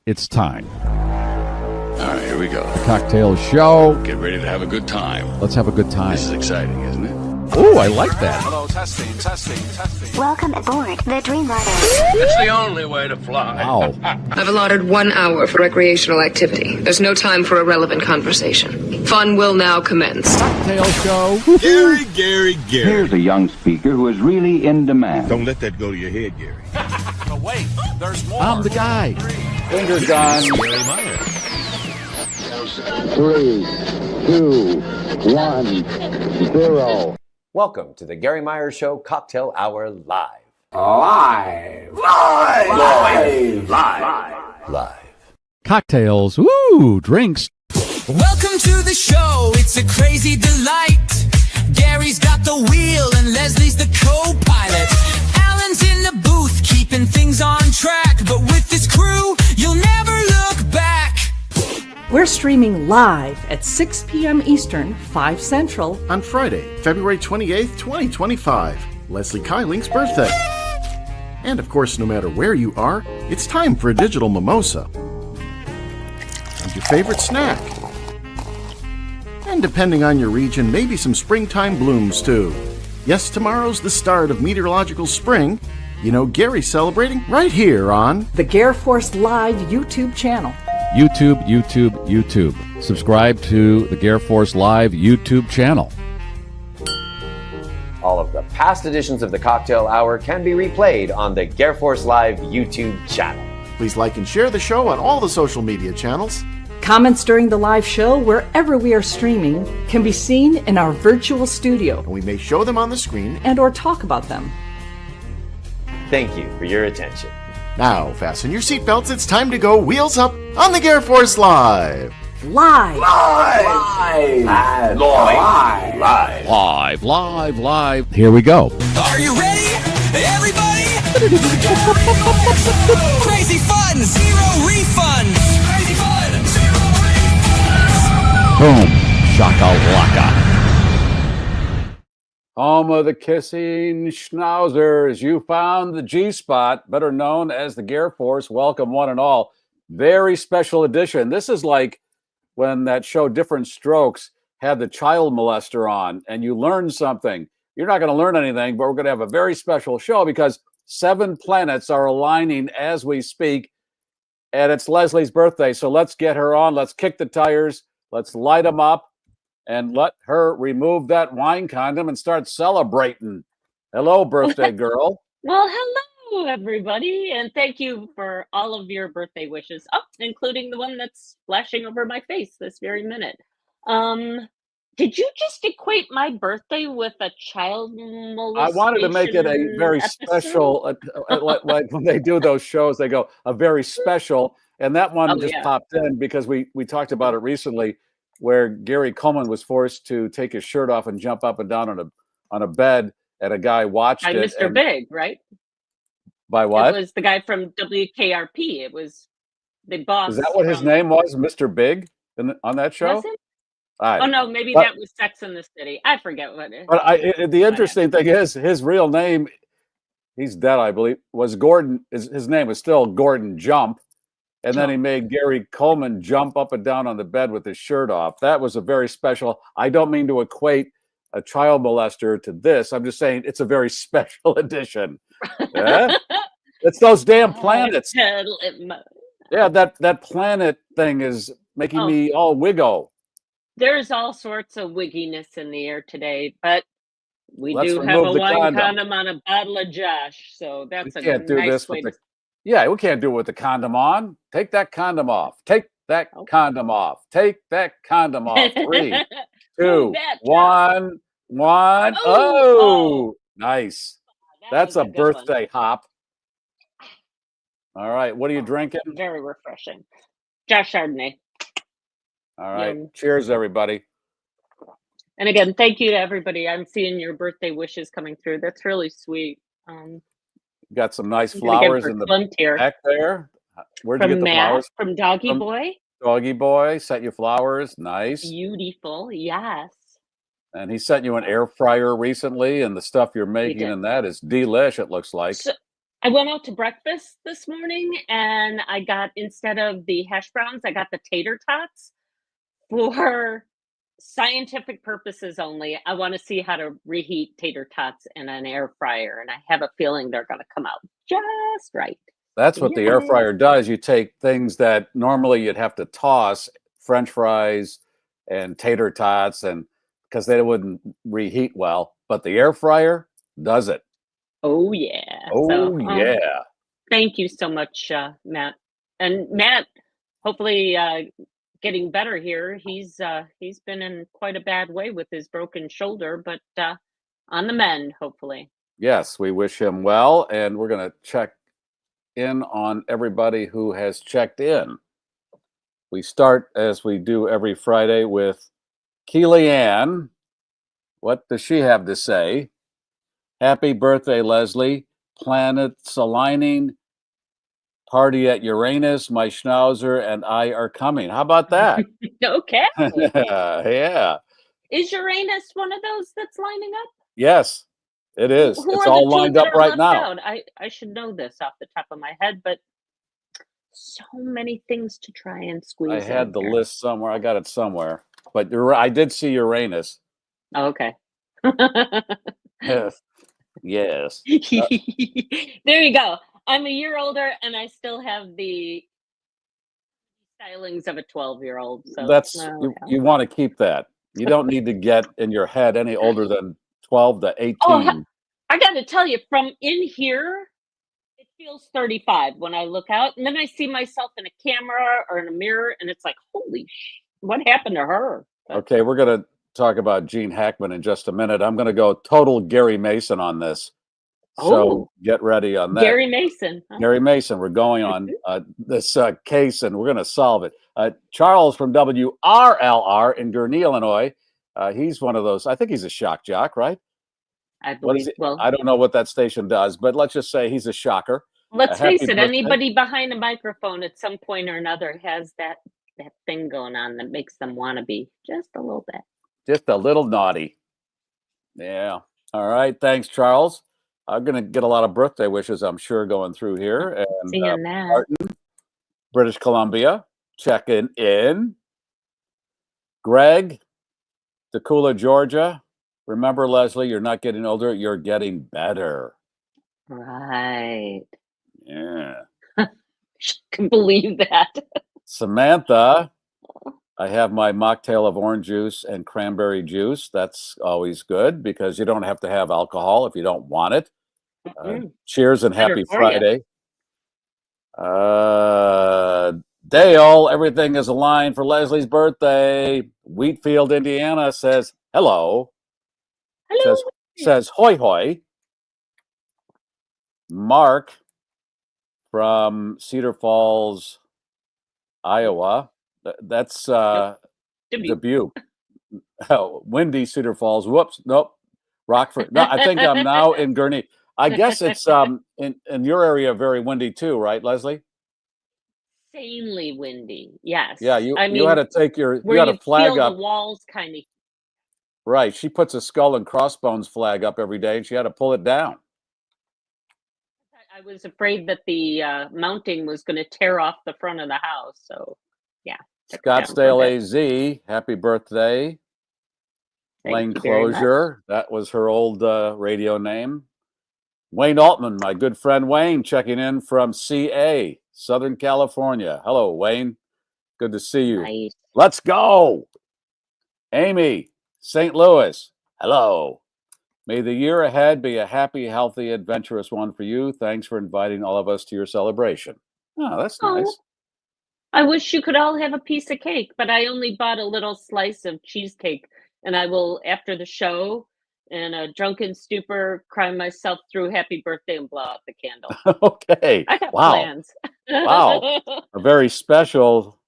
It's time. All right, here we go. The Cocktail Show. Get ready to have a good time. Let's have a good time. This is exciting, isn't it? Oh, I like that. Hello, testing. Welcome aboard the Dreamliner. It's the only way to fly. Wow. I've allotted 1 hour for recreational activity. There's no time for irrelevant conversation. Fun will now commence. Cocktail Show. Gary. Here's a young speaker who is really in demand. Don't let that go to your head, Gary. But wait, there's more. I'm the guy. Finger gun. Gary Meier. 3, 2, 1, 0. Welcome to the Garry Meier Show Cocktail Hour Live. Live. Cocktails. Ooh, drinks. Welcome to the show, it's a crazy delight. Gary's got the wheel and Leslie's the co-pilot. Alan's in the booth, keeping things on track. But with this crew, you'll never look back. We're streaming live at 6 p.m. Eastern, 5 Central. On Friday, February 28th, 2025, Leslie Keiling's birthday. And of course, no matter where you are, it's time for a digital mimosa. And your favorite snack. And depending on your region, maybe some springtime blooms too. Yes, tomorrow's the start of meteorological spring. You know, Gary's celebrating right here on The GarrForce Live YouTube channel. YouTube. Subscribe to the GarrForce Live YouTube channel. All of the past editions of the Cocktail Hour can be replayed on the GarrForce Live YouTube channel. Please like and share the show on all the social media channels. Comments during the live show, wherever we are streaming, can be seen in our virtual studio And we may show them on the screen. and or talk about them. Thank you for your attention. Now, fasten your seatbelts. It's time to go wheels up on the GarrForce Live. Live! Live. Here we go. Are you ready? Everybody? Crazy fun, zero refunds. Crazy fun, zero refunds. Boom. Shakalaka. Home of the kissing schnauzers, you found the G-spot, better known as the GarrForce. Welcome, one and all. Very special edition. This is like when that show Different Strokes had the child molester on, and you learned something. You're not going to learn anything, but we're going to have a very special show because 7 planets are aligning as we speak, and it's Leslie's birthday. So let's get her on. Let's kick the tires. Let's light them up. And let her remove that wine condom and start celebrating. Hello, birthday girl. Well, hello, everybody, and thank you for all of your birthday wishes, including the one that's flashing over my face this very minute. Did you just equate my birthday with a child molestation? I wanted to make it a very special, like when they do those shows, they go, a very special, and that one popped in because we talked about it recently, where Gary Coleman was forced to take his shirt off and jump up and down on a bed, and a guy watched by it. Mr. Big, right? By what? It was the guy from WKRP. It was the boss. Is that what his name was, Mr. Big, on that show? Was it? Oh no, maybe that was Sex in the City. I forget what it is. But the interesting thing is, his real name, he's dead, I believe, was Gordon. His name was still Gordon Jump. And then he made Gary Coleman jump up and down on the bed with his shirt off. That was a very special. I don't mean to equate a child molester to this. I'm just saying it's a very special edition. Yeah? It's those damn planets. Yeah, that planet thing is making me all wiggle. There's all sorts of wigginess in the air today, but Let's do have a remove the wine condom. condom on a bottle of Josh, so that's We a can't do nice this way with to. Yeah, we can't do it with the condom on. Take that condom off. Take that condom off. Take that condom off. 3, 2, 1. Oh, nice. That's a birthday hop. All right, what are you drinking? Very refreshing. Josh Chardonnay. All right, cheers, everybody. And again, thank you to everybody. I'm seeing your birthday wishes coming through. That's really sweet. Got some nice flowers in the back there. Where'd you get the flowers? From Doggy Boy. Doggy Boy sent you flowers. Nice. Beautiful. Yes. And he sent you an air fryer recently, and the stuff you're making and that is delish, it looks like. I went out to breakfast this morning and I got, instead of the hash browns, I got the tater tots for scientific purposes only. I want to see how to reheat tater tots in an air fryer, and I have a feeling they're going to come out just right. That's what the air fryer does. You take things that normally you'd have to toss, French fries and tater tots, and because they wouldn't reheat well, but the air fryer does it. Oh yeah. Oh yeah. Thank you so much, Matt. And Matt, hopefully getting better here. He's been in quite a bad way with his broken shoulder, but on the mend, hopefully. Yes, we wish him well, and we're going to check in on everybody who has checked in. We start, as we do every Friday, with Keely Ann. What does she have to say? Happy birthday, Leslie. Planets aligning. Party at Uranus. My schnauzer and I are coming. How about that? Okay. Yeah. Is Uranus one of those that's lining up? Yes, it is. Who It's are all the two lined that up are right left now. out? I should know this off the top of my head, but so many things to try and squeeze I had in the here. list somewhere. I got it somewhere. But I did see Uranus. Oh, okay. Yes. Yes. There you go. I'm a year older and I still have the stylings of a 12-year-old. So That's you want to keep that. You don't need to get in your head any older than 12 to 18. Oh, I got to tell you, from in here, it feels 35 when I look out, and then I see myself in a camera or in a mirror, and it's like, holy what happened to her? Okay, we're going to talk about Jean Hackman in just a minute. I'm going to go total Gary Mason on this. So get ready on that. Gary Mason. Huh? Gary Mason, we're going on this case, and we're going to solve it. Charles from WRLR in Gurnee, Illinois. He's one of those, I think he's a shock jock, right? I believe. Well, I don't know what that station does, but let's just say he's a shocker. Let's face it, anybody behind a microphone at some point or another has that thing going on that makes them want to be just a little bit. Just a little naughty. Yeah. All right. Thanks, Charles. I'm going to get a lot of birthday wishes, I'm sure, going through here. And seeing that. Martin, British Columbia, checking in. Greg, Tacoola, Georgia. Remember, Leslie, you're not getting older, you're getting better. Right. Yeah. Can believe that. Samantha, I have my mocktail of orange juice and cranberry juice. That's always good because you don't have to have alcohol if you don't want it. Cheers and happy Friday. Dale, everything is aligned for Leslie's birthday. Wheatfield, Indiana says hello. Hello. Says hoy hoy. Mark from Cedar Falls, Iowa. That's Dubuque. Oh, windy Cedar Falls. Whoops. Nope. Rockford. No, I think I'm now in Gurnee. I guess it's in your area very windy too, right, Leslie? Insanely windy. Yes. Yeah, you had to take you had a flag up. The walls kind of. Right. She puts a skull and crossbones flag up every day, and she had to pull it down. I was afraid that the mounting was going to tear off the front of the house. So, yeah. Scottsdale, AZ. Happy birthday. Lane Closure. That was her old radio name. Wayne Altman, my good friend Wayne, checking in from CA, Southern California. Hello, Wayne. Good to see you. Nice. Let's go. Amy, St. Louis. Hello. May the year ahead be a happy, healthy, adventurous one for you. Thanks for inviting all of us to your celebration. Oh, that's nice. I wish you could all have a piece of cake, but I only bought a little slice of cheesecake, and I will, after the show, in a drunken stupor, cry myself through happy birthday and blow out the candle. Okay. I got plans. Wow. A very special.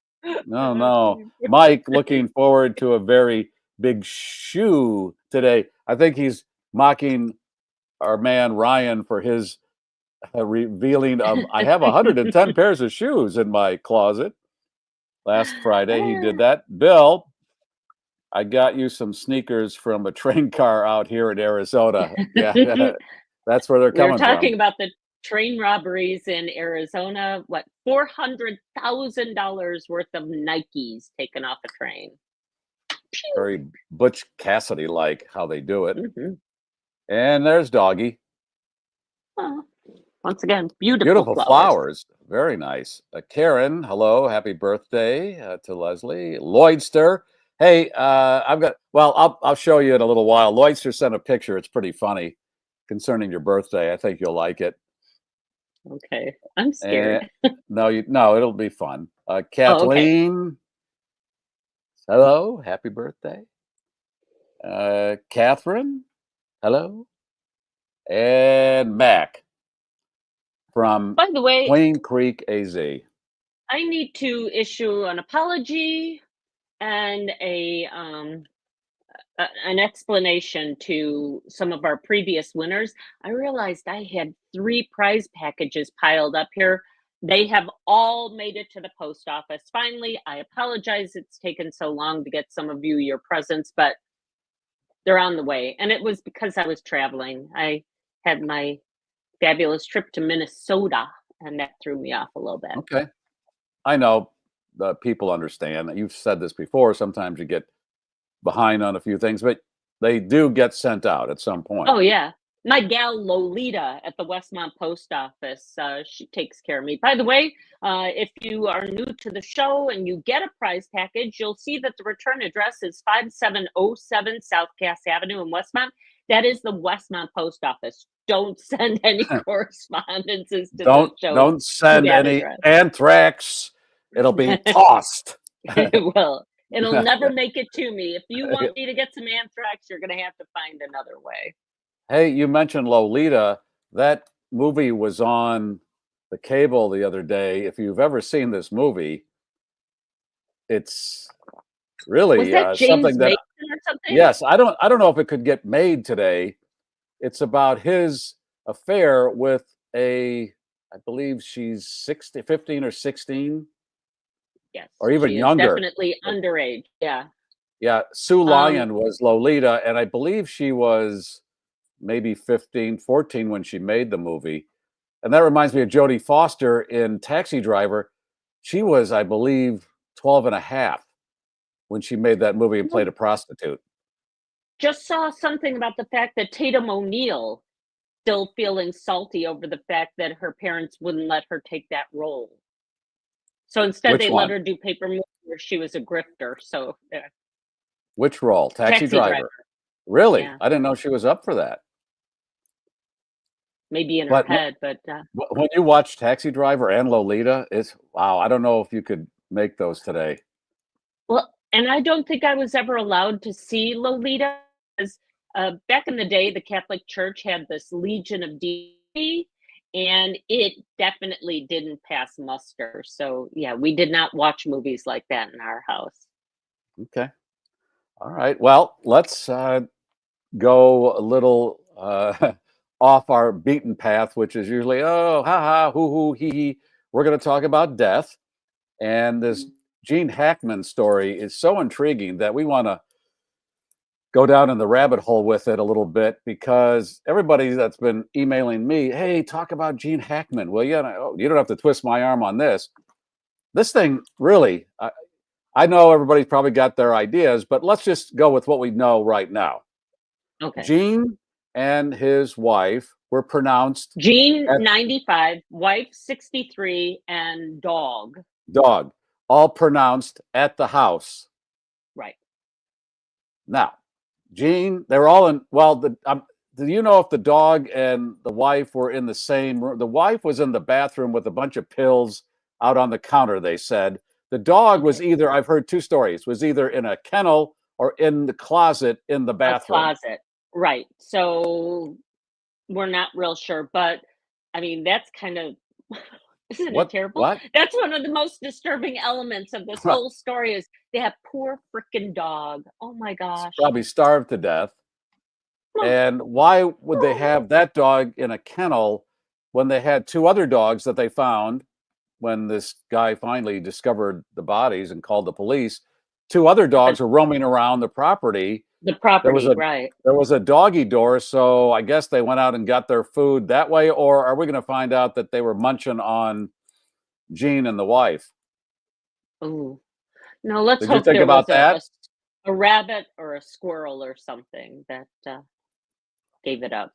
No. Mike, looking forward to a very big shoe today. I think he's mocking our man Ryan for his revealing of, I have 110 pairs of shoes in my closet. Last Friday, he did that. Bill, I got you some sneakers from a train car out here in Arizona. Yeah, that's where they're coming from. We were talking about the train robberies in Arizona. What, $400,000 worth of Nikes taken off a train. Pew! Very Butch Cassidy like how they do it. Mhm. And there's Doggy. Oh, once again, beautiful Beautiful flowers. flowers. Very nice. Karen, hello. Happy birthday to Leslie. Lloydster. Hey, I'll show you in a little while. Lloydster sent a picture. It's pretty funny concerning your birthday. I think you'll like it. Okay, I'm scared. No, it'll be fun. Kathleen, hello. Happy birthday. Catherine, hello. And Mac from By the way, Plain Creek, AZ. I need to issue an apology and an explanation to some of our previous winners. I realized I had 3 prize packages piled up here. They have all made it to the post office. Finally, I apologize it's taken so long to get some of you your presents, but they're on the way. And it was because I was traveling. I had my fabulous trip to Minnesota, and that threw me off a little bit. Okay. I know people understand that. You've said this before. Sometimes you get behind on a few things, but they do get sent out at some point. Oh, yeah. My gal Lolita at the Westmont Post Office, she takes care of me. By the way, if you are new to the show and you get a prize package, you'll see that the return address is 5707 South Cass Avenue in Westmont. That is the Westmont Post Office. Don't send any correspondences to the show. Don't send any anthrax. It'll be tossed. It will. It'll never make it to me. If you want me to get some anthrax, you're going to have to find another way. Hey, you mentioned Lolita. That movie was on the cable the other day. If you've ever seen this movie, it's really was that James something that Mason or something? Yes, I don't know if it could get made today. It's about his affair with I believe she's 15 or 16. Yes. Or even she younger. Is definitely underage. Yeah. Yeah, Sue Lyon was Lolita, and I believe she was maybe 15, 14 when she made the movie. And that reminds me of Jodie Foster in Taxi Driver. She was, I believe, 12 and a half when she made that movie and played a prostitute. Just saw something about the fact that Tatum O'Neal still feeling salty over the fact that her parents wouldn't let her take that role. So instead, they let her do Paper Moon, where she was a grifter. So, yeah. Which role? Taxi Driver. Really? Yeah. I didn't know she was up for that. Maybe in her head, but when you watch Taxi Driver and Lolita, it's wow. I don't know if you could make those today. Well, and I don't think I was ever allowed to see Lolita, because back in the day, the Catholic Church had this Legion of Deity, and it definitely didn't pass muster. So yeah, we did not watch movies like that in our house. Okay. All right. Well, let's go a little off our beaten path, which is usually, oh, ha ha, hoo hoo, hee hee. We're going to talk about death. And this Jean Hackman story is so intriguing that we want to go down in the rabbit hole with it a little bit, because everybody that's been emailing me, hey, talk about Jean Hackman. Well, yeah, you don't have to twist my arm on this. This thing really, I know everybody's probably got their ideas, but let's just go with what we know right now. Okay. Jean and his wife were pronounced Jean 95, wife 63, and dog all pronounced at the house. Right. Now, Jean, they're all in. Well, do you know if the dog and the wife were in the same room? The wife was in the bathroom with a bunch of pills out on the counter, they said. The dog was either, I've heard two stories, was either in a kennel or in the closet in the bathroom. A closet. Right. So we're not real sure, but I mean, that's kind of, isn't it terrible? What? That's one of the most disturbing elements of this whole story is they have poor freaking dog. Oh my gosh. It's probably starved to death. And why would they have that dog in a kennel when they had two other dogs that they found when this guy finally discovered the bodies and called the police? Two other dogs were roaming around the property. The There property, was a right. there was a doggy door, so I guess they went out and got their food that way, or are we going to find out that they were munching on Jean and the wife? Ooh. No, let's Did you hope think there about was that? a rabbit or a squirrel or something that gave it up.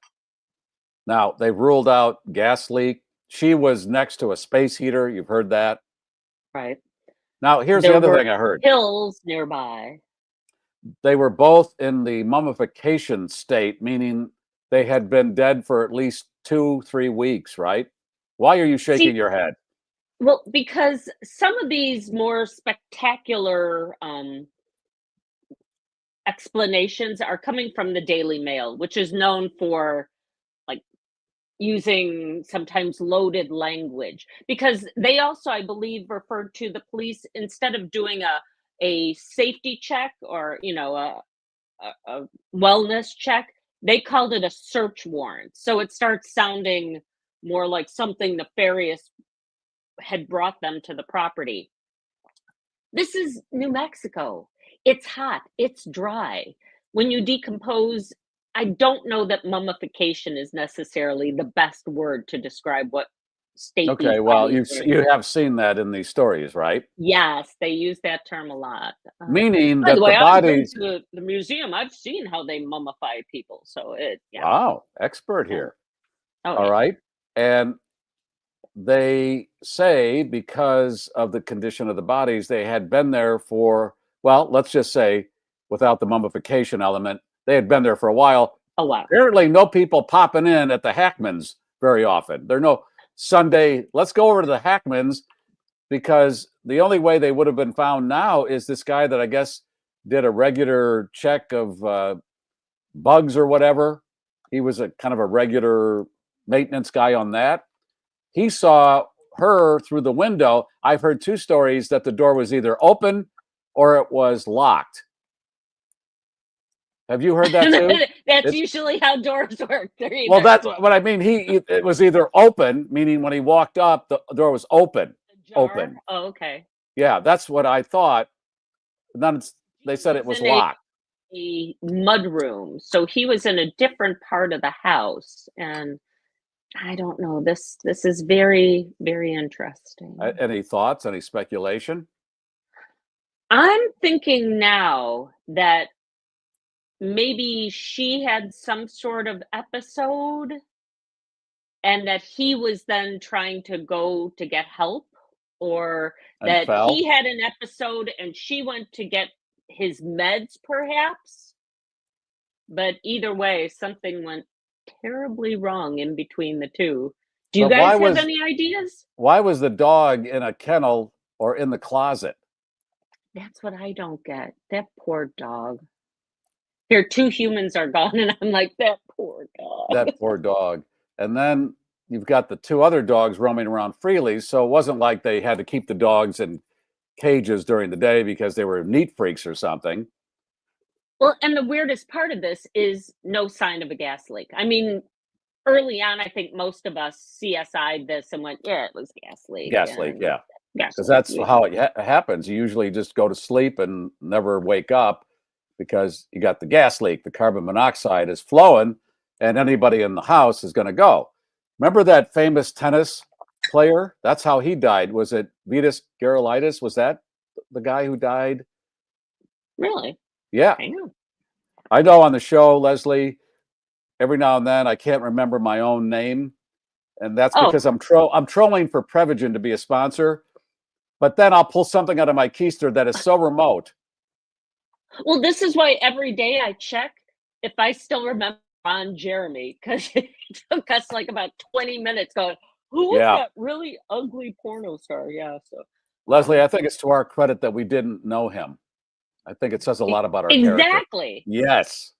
Now, they ruled out gas leak. She was next to a space heater. You've heard that. Right. Now, here's the There other were thing I heard. hills nearby. They were both in the mummification state, meaning they had been dead for at least 2-3 weeks, right? Why are you shaking See, your head? well, because some of these more spectacular explanations are coming from the Daily Mail, which is known for like using sometimes loaded language. Because they also, I believe, referred to the police instead of doing a safety check or a wellness check, they called it a search warrant. So it starts sounding more like something nefarious had brought them to the property. This is New Mexico. It's hot, it's dry. When you decompose, I don't know that mummification is necessarily the best word to describe what state Okay, these well, bodies were in. you have seen that in these stories, right? Yes, they use that term a lot. Meaning By the that the way, I've been bodies. to the museum. I've seen how they mummify people. So yeah. Wow, expert Yeah. here. Oh, All yeah. right. And they say because of the condition of the bodies, they had been there for, well, let's just say, without the mummification element, they had been there for a while. Oh, wow. Apparently, no people popping in at the Hackmans very often. There are no Sunday, let's go over to the Hackmans, because the only way they would have been found now is this guy that I guess did a regular check of bugs or whatever. He was a kind of a regular maintenance guy on that. He saw her through the window. I've heard 2 stories that the door was either open or it was locked. Have you heard that too? That's usually how doors work. Well, that's what I mean. It was either open, meaning when he walked up, the door was open. Open. Oh, okay. Yeah, that's what I thought. And then they said it was in locked. A mud room, so he was in a different part of the house, and I don't know. This is very, very interesting. Any thoughts? Any speculation? I'm thinking now that maybe she had some sort of episode and that he was then trying to go to get help, or And that fell? he had an episode and she went to get his meds, perhaps. But either way, something went terribly wrong in between the two. Do you But guys have any ideas? Why was the dog in a kennel or in the closet? That's what I don't get. That poor dog. Here, 2 humans are gone, and I'm like, that poor dog. That poor dog. And then you've got the 2 other dogs roaming around freely. So it wasn't like they had to keep the dogs in cages during the day because they were neat freaks or something. Well, and the weirdest part of this is no sign of a gas leak. I mean, early on, I think most of us CSI'd this and went, yeah, it was gas leak. Gas leak, yeah. Gas Because leak. that's how it happens. You usually just go to sleep and never wake up because you got the gas leak. The carbon monoxide is flowing, and anybody in the house is going to go. Remember that famous tennis player? That's how he died. Was it Vitas Gerulaitis? Was that the guy who died? Really? Yeah. I know on the show, Leslie, every now and then I can't remember my own name. And that's because I'm trolling for Prevagen to be a sponsor. But then I'll pull something out of my keister that is so remote. Well, this is why every day I check if I still remember Ron Jeremy, because it took us like about 20 minutes going, who was that really ugly porno star? Yeah. So Leslie, I think it's to our credit that we didn't know him. I think it says a lot about our character. Exactly. Yes.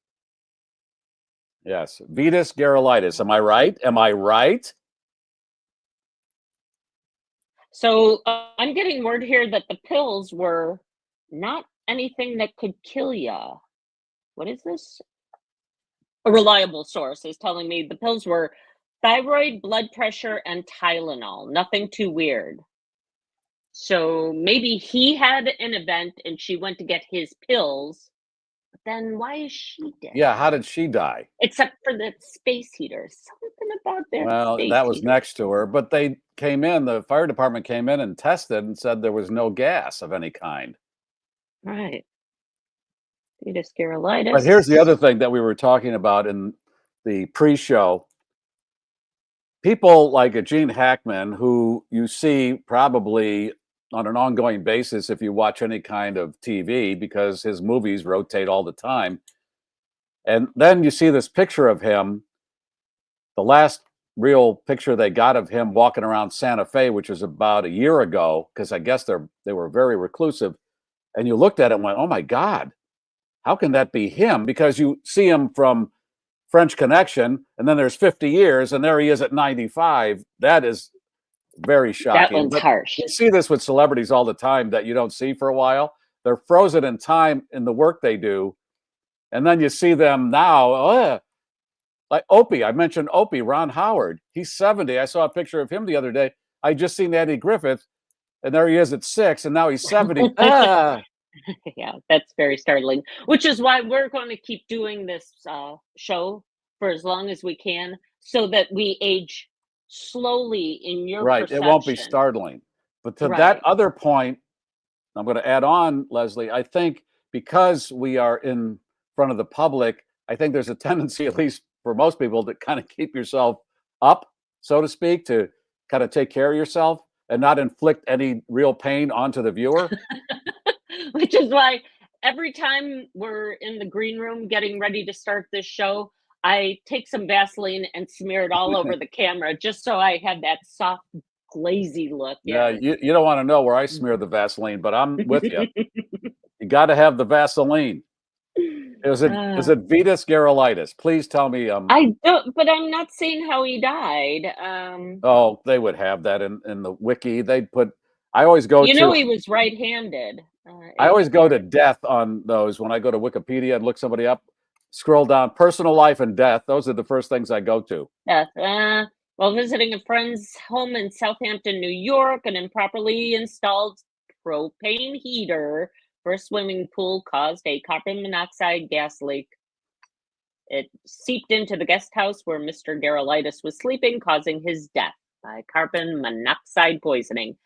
Yes. Vitas Gerulaitis. Am I right? Am I right? So I'm getting word here that the pills were not anything that could kill ya. What is this? A reliable source is telling me the pills were thyroid, blood pressure, and Tylenol. Nothing too weird. So maybe he had an event and she went to get his pills, then why is she dead? Yeah, how did she die? Except for the space heater. Something about that Well, space that was heater. next to her, but they came in, the fire department came in and tested and said there was no gas of any kind. Right. But Garrolitis. here's the other thing that we were talking about in the pre-show. People like a Jean Hackman, who you see probably on an ongoing basis if you watch any kind of TV, because his movies rotate all the time. And then you see this picture of him, the last real picture they got of him walking around Santa Fe, which was about a year ago, because I guess they were very reclusive. And you looked at it and went, oh my God, how can that be him? Because you see him from French Connection, and then there's 50 years, and there he is at 95. That is very shocking. That one's harsh. You see this with celebrities all the time that you don't see for a while. They're frozen in time in the work they do. And then you see them now, like Opie. I mentioned Opie, Ron Howard. He's 70. I saw a picture of him the other day. I just seen Eddie Griffith, and there he is at 6, and now he's 70. Yeah, that's very startling, which is why we're going to keep doing this show for as long as we can, so that we age slowly in your perception. It won't be startling. But to that other point, I'm going to add on, Leslie, I think because we are in front of the public, I think there's a tendency, at least for most people, to kind of keep yourself up, so to speak, to kind of take care of yourself and not inflict any real pain onto the viewer. Which is why every time we're in the green room getting ready to start this show, I take some Vaseline and smear it all over the camera, just so I have that soft, glazy look. Yeah, you don't want to know where I smear the Vaseline, but I'm with you. You got to have the Vaseline. Is it Vetus Garrolitis? Please tell me. I don't, but I'm not seeing how he died. Oh, they would have that in the wiki. They'd put. I always go. You know, he was right-handed. I always go to death on those when I go to Wikipedia and look somebody up. Scroll down, personal life and death. Those are the first things I go to. Death. While visiting a friend's home in Southampton, New York, an improperly installed propane heater for a swimming pool caused a carbon monoxide gas leak. It seeped into the guest house where Mr. Garrolitis was sleeping, causing his death by carbon monoxide poisoning.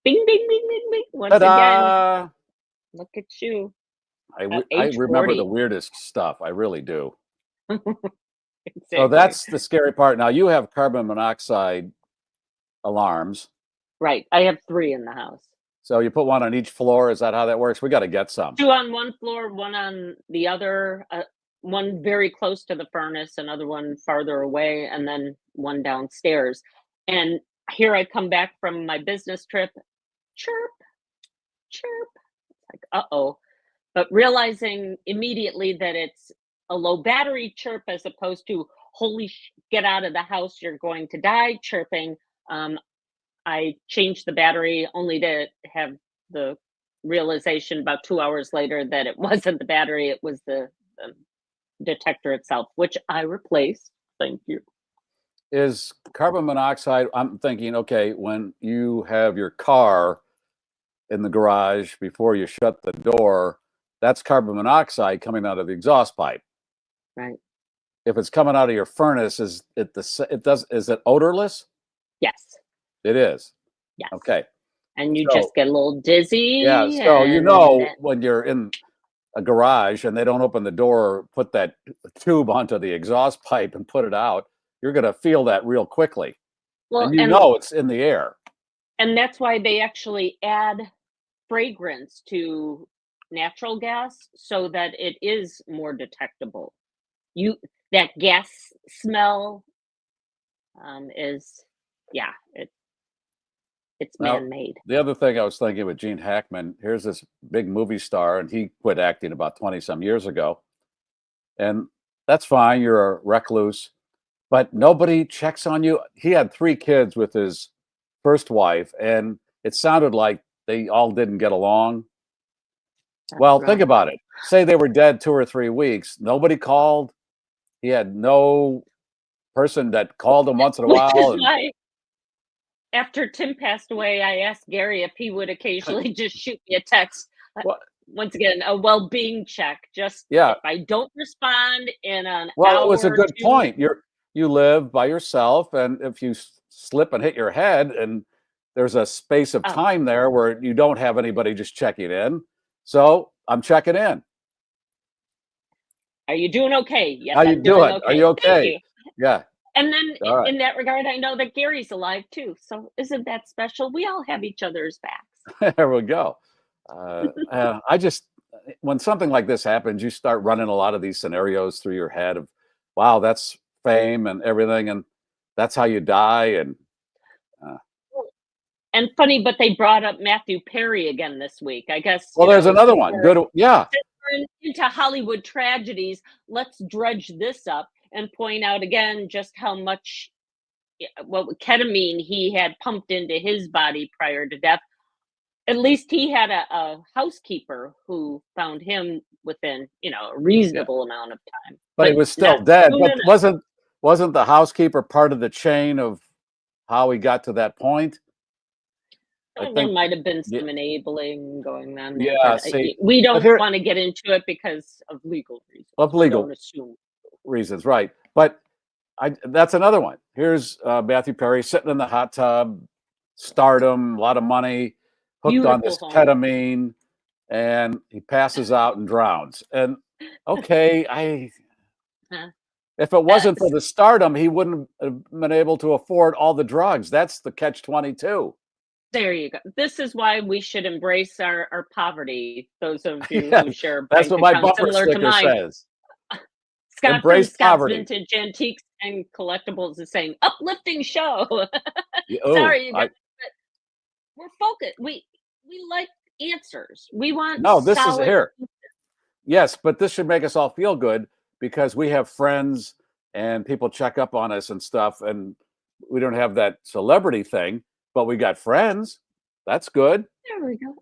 Bing, bing, bing, bing, bing. Once again, look at you. I remember 40. the weirdest stuff. I really do. Exactly. So that's the scary part. Now, you have carbon monoxide alarms. Right. I have 3 in the house. So you put one on each floor. Is that how that works? We got to get some. 2 on one floor, 1 on the other, one very close to the furnace, another one farther away, and then 1 downstairs. And here I come back from my business trip. Chirp, chirp. It's like, uh-oh. But realizing immediately that it's a low battery chirp as opposed to, holy get out of the house, you're going to die chirping. I changed the battery only to have the realization about 2 hours later that it wasn't the battery, it was the detector itself, which I replaced. Thank you. Is carbon monoxide, I'm thinking, okay, when you have your car in the garage before you shut the door, that's carbon monoxide coming out of the exhaust pipe. Right. If it's coming out of your furnace, is it odorless? Yes. It is. Yes. Okay. And you just get a little dizzy. Yeah. So when you're in a garage and they don't open the door or put that tube onto the exhaust pipe and put it out, you're going to feel that real quickly. Well, and know it's in the air. And that's why they actually add fragrance to natural gas so that it is more detectable. That gas smell is, it's man-made. The other thing I was thinking with Jean Hackman, here's this big movie star, and he quit acting about 20-some years ago. And that's fine, you're a recluse, but nobody checks on you. He had 3 kids with his first wife, and it sounded like they all didn't get along. That's think about it. Say they were dead 2 or 3 weeks. Nobody called. He had no person that called him once in a while. After Tim passed away, I asked Garry if he would occasionally just shoot me a text. once again, a well-being check. Just Yeah. if I don't respond in an Well, hour it was a or good two, point. You live by yourself, and if you slip and hit your head, and there's a space of oh, time there where you don't have anybody just checking in, so I'm checking in. are you doing okay? Yes, How you I'm doing doing? Are you okay. Thank okay? you. Yeah. And then All right. in that regard, I know that Gary's alive too. So isn't that special? We all have each other's backs. There we go. I just when something like this happens, you start running a lot of these scenarios through your head of, wow, that's fame and everything, and that's how you die. And And funny, but they brought up Matthew Perry again this week. I guess, well, there's another one. Good. Yeah. since we're into Hollywood tragedies, let's dredge this up and point out again just how much what ketamine he had pumped into his body prior to death. At least he had a housekeeper who found him within, a Yeah. reasonable amount of time. But he was still not dead. soon But enough. wasn't the housekeeper part of the chain of how he got to that point? I There think. might have been Yeah. some enabling going on there, Yeah. but See, we but don't here want to get into it because of legal reasons. of So don't legal assume. reasons, right? But that's another one. Here's Matthew Perry sitting in the hot tub, stardom, a lot of money, hooked on Beautiful this home. ketamine, and he passes out and drowns. And okay, Huh. if it wasn't for the stardom, he wouldn't have been able to afford all the drugs. That's the catch-22. There you go. This is why we should embrace our poverty. Those of you Yeah, who share that's bank what my accounts bumper similar to sticker mine. says. Scott from Embrace Scott's poverty. Vintage Antiques and Collectibles is saying uplifting show. Oh, Sorry, you guys, but we're focused. We like answers. We want no, this is solid. here. Yes, but this should make us all feel good because we have friends and people check up on us and stuff, and we don't have that celebrity thing, but we got friends. That's good. There we go.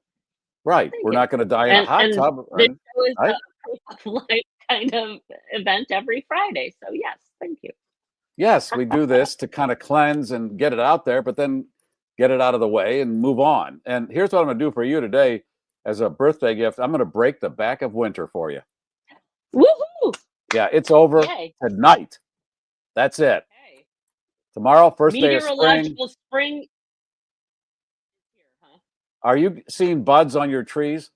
Right. Thank We're you. not going to die in a hot And tub. this show is Right? a proof of life kind of event every Friday. So yes, thank you. Yes, we do this to kind of cleanse and get it out there, but then get it out of the way and move on. And here's what I'm going to do for you today as a birthday gift. I'm going to break the back of winter for you. Woohoo! Yeah, it's over Yay. tonight. That's it. Hey. Tomorrow, first day of spring. Meteorological spring. Here, huh? Are you seeing buds on your trees?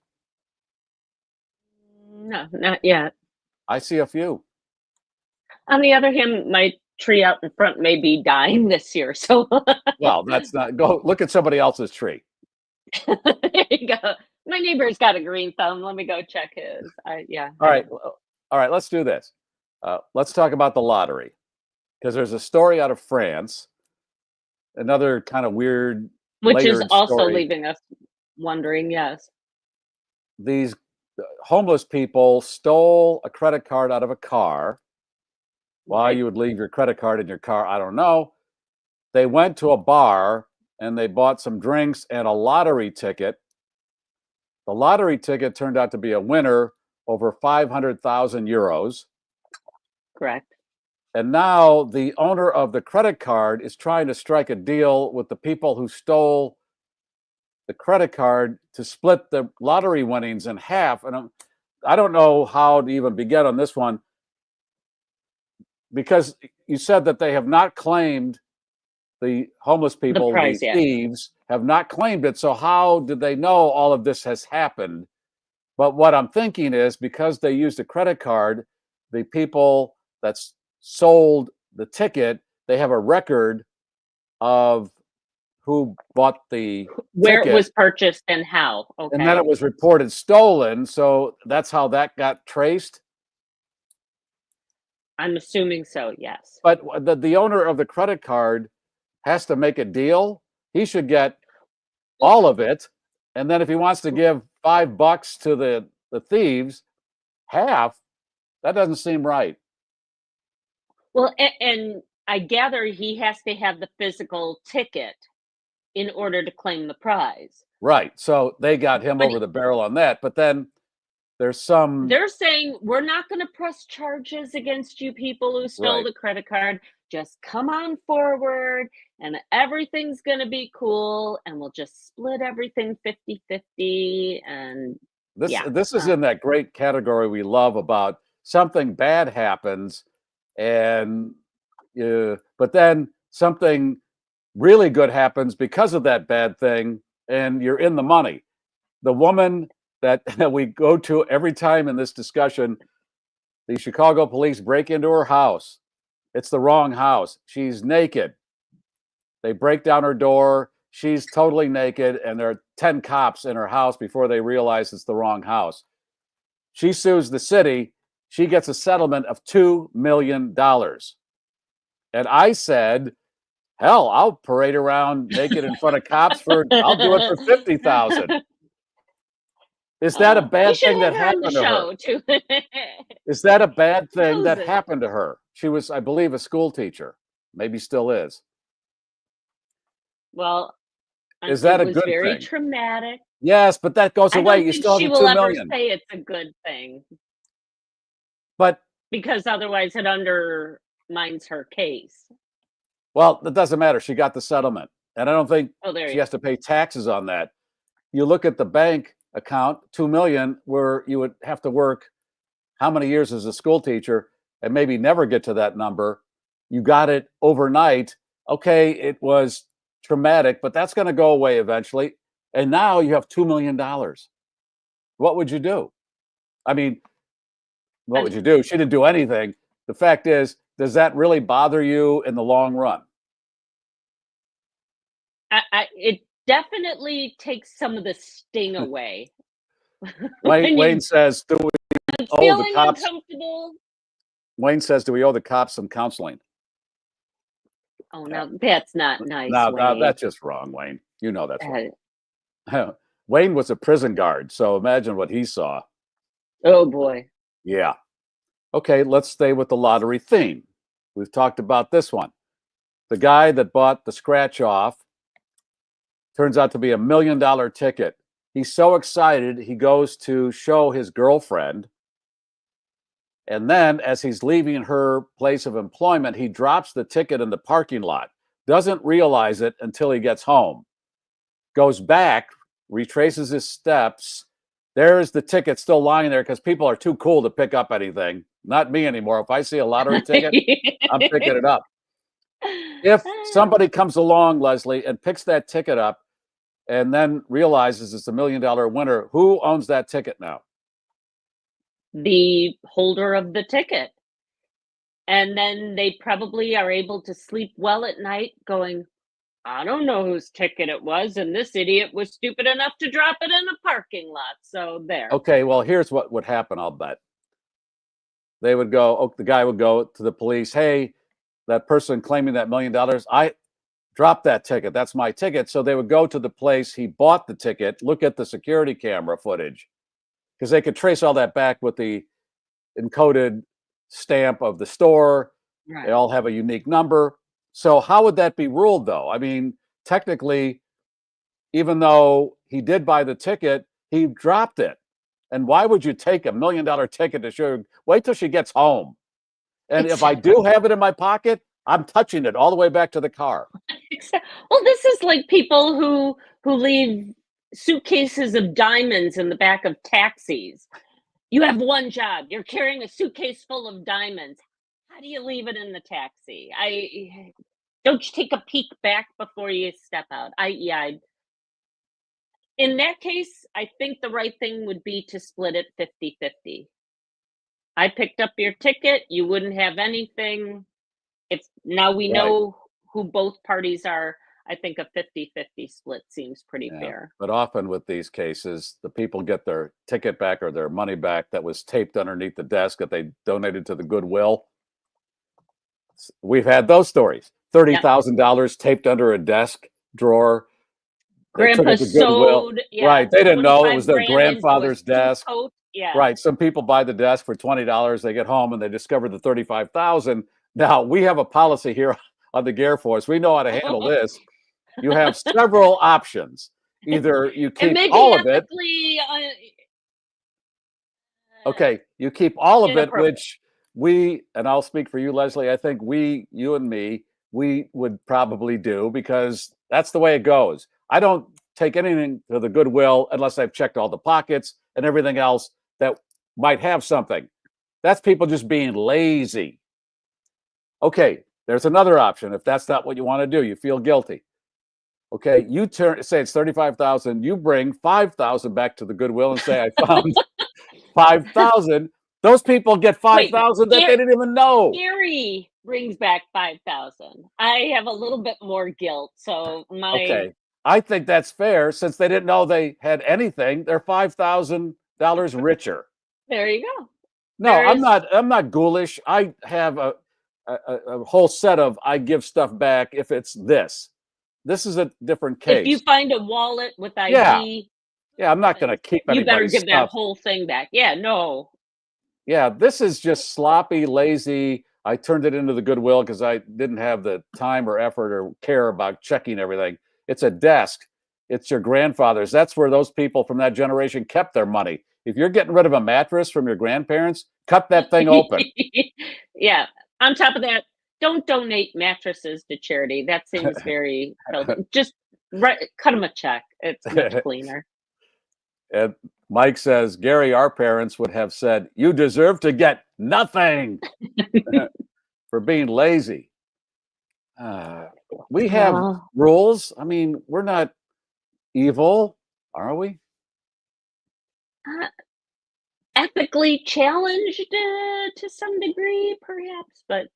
No, not yet. I see a few. On the other hand, my tree out in front may be dying this year. So Well, that's not. Go look at somebody else's tree. there you go. My neighbor's got a green thumb. Let me go check his. Yeah. All right. All right. Let's do this. Let's talk about the lottery because there's a story out of France. Another kind of weird, Which is layered also story. leaving us wondering, yes. These homeless people stole a credit card out of a car. Why you would leave your credit card in your car, I don't know. They went to a bar and they bought some drinks and a lottery ticket. The lottery ticket turned out to be a winner over 500,000 euros. Correct. And now the owner of the credit card is trying to strike a deal with the people who stole the credit card to split the lottery winnings in half. And I don't know how to even begin on this one because you said that they have not claimed the homeless people, prize the yet. thieves have not claimed it. So how did they know all of this has happened? But what I'm thinking is because they used a credit card, the people that sold the ticket, they have a record of who bought the Where ticket, it was purchased and how. Okay. and then it was reported stolen. So that's how that got traced. I'm assuming so, yes. But the owner of the credit card has to make a deal. He should get all of it. And then if he wants to give $5 to the thieves, half, that doesn't seem right. Well, and I gather he has to have the physical ticket in order to claim the prize. Right. So they got him over the barrel on that. But then there's some. They're saying we're not going to press charges against you people who stole Right. the credit card. Just come on forward and everything's going to be cool and we'll just split everything 50-50 and This is in that great category we love about something bad happens, and but then something really good happens because of that bad thing, and you're in the money. The woman that we go to every time in this discussion, the Chicago police break into her house. It's the wrong house. She's naked. They break down her door. She's totally naked, and there are 10 cops in her house before they realize it's the wrong house. She sues the city. She gets a settlement of $2 million. And I said, hell, I'll parade around naked in front of cops I'll do it for $50,000. Is that a bad thing that happened to her? Too. Is that a bad thing that happened to her? She was, I believe, a school teacher. Maybe still is. Well, is that a good thing? Very traumatic. Yes, but that goes away. You still have she $2 will million. ever say it's a good thing. But because otherwise it undermines her case. Well, it doesn't matter. She got the settlement. And I don't think she has to pay taxes on that. You look at the bank account, $2 million, where you would have to work how many years as a school teacher and maybe never get to that number. You got it overnight. Okay, it was traumatic, but that's going to go away eventually. And now you have $2 million. What would you do? I mean, what would you do? She didn't do anything. The fact is, does that really bother you in the long run? It definitely takes some of the sting away. Wayne says, do we owe the cops? Uncomfortable. Wayne says, do we owe the cops some counseling? Oh, no, that's not nice. No, that's just wrong, Wayne. You know that's wrong. Wayne was a prison guard, so imagine what he saw. Oh, boy. Yeah. Okay, let's stay with the lottery theme. We've talked about this one. The guy that bought the scratch off turns out to be $1 million ticket. He's so excited, he goes to show his girlfriend. And then as he's leaving her place of employment, he drops the ticket in the parking lot. Doesn't realize it until he gets home. Goes back, retraces his steps. There's the ticket still lying there because people are too cool to pick up anything. Not me anymore. If I see a lottery ticket, I'm picking it up. If somebody comes along, Leslie, and picks that ticket up and then realizes it's $1 million winner, who owns that ticket now? The holder of the ticket. And then they probably are able to sleep well at night going, I don't know whose ticket it was, and this idiot was stupid enough to drop it in a parking lot. So there. Okay, well, here's what would happen, I'll bet. They would go, the guy would go to the police, hey, that person claiming that $1 million, I dropped that ticket. That's my ticket. So they would go to the place he bought the ticket, look at the security camera footage, because they could trace all that back with the encoded stamp of the store. Right. They all have a unique number. So how would that be ruled, though? I mean, technically, even though he did buy the ticket, he dropped it. And why would you take $1 million ticket to show? Wait till she gets home. And if I do have it in my pocket, I'm touching it all the way back to the car. Well, this is like people who leave suitcases of diamonds in the back of taxis. You have one job. You're carrying a suitcase full of diamonds. How do you leave it in the taxi? Don't you take a peek back before you step out? In that case, I think the right thing would be to split it 50-50. I picked up your ticket. You wouldn't have anything. If now we know who both parties are, I think a 50-50 split seems pretty fair. But often with these cases, the people get their ticket back or their money back that was taped underneath the desk that they donated to the Goodwill. We've had those stories. $30,000 taped under a desk drawer. Grandpa sewed. Right. They didn't know it was their grandfather's desk. Yeah. Right. Some people buy the desk for $20. They get home and they discover the $35,000. Now we have a policy here on the GarrForce. We know how to handle this. You have several options. Either you keep all of it. Okay, you keep all of it, which and I'll speak for you, Leslie, I think you and me, we would probably do because that's the way it goes. I don't take anything to the Goodwill unless I've checked all the pockets and everything else that might have something. That's people just being lazy. Okay, there's another option. If that's not what you want to do, you feel guilty. Okay, you say it's 35,000. You bring 5,000 back to the Goodwill and say I found 5,000. Those people get 5,000 that they didn't even know. Gary brings back 5,000. I have a little bit more guilt, so Okay, I think that's fair since they didn't know they had anything. They're $5,000 richer. There you go. No, I'm not ghoulish. I have a whole set of I give stuff back if it's this. This is a different case. If you find a wallet with ID, yeah, I'm not going to keep anybody's you better give stuff. that whole thing back. Yeah, no. Yeah, this is just sloppy, lazy. I turned it into the Goodwill because I didn't have the time or effort or care about checking everything. It's a desk. It's your grandfather's. That's where those people from that generation kept their money. If you're getting rid of a mattress from your grandparents, cut that thing open. Yeah. On top of that, don't donate mattresses to charity. That seems very just cut them a check. It's much cleaner. And Mike says, Gary, our parents would have said, you deserve to get nothing for being lazy. We have rules. I mean, we're not evil, are we? Ethically challenged to some degree, perhaps, but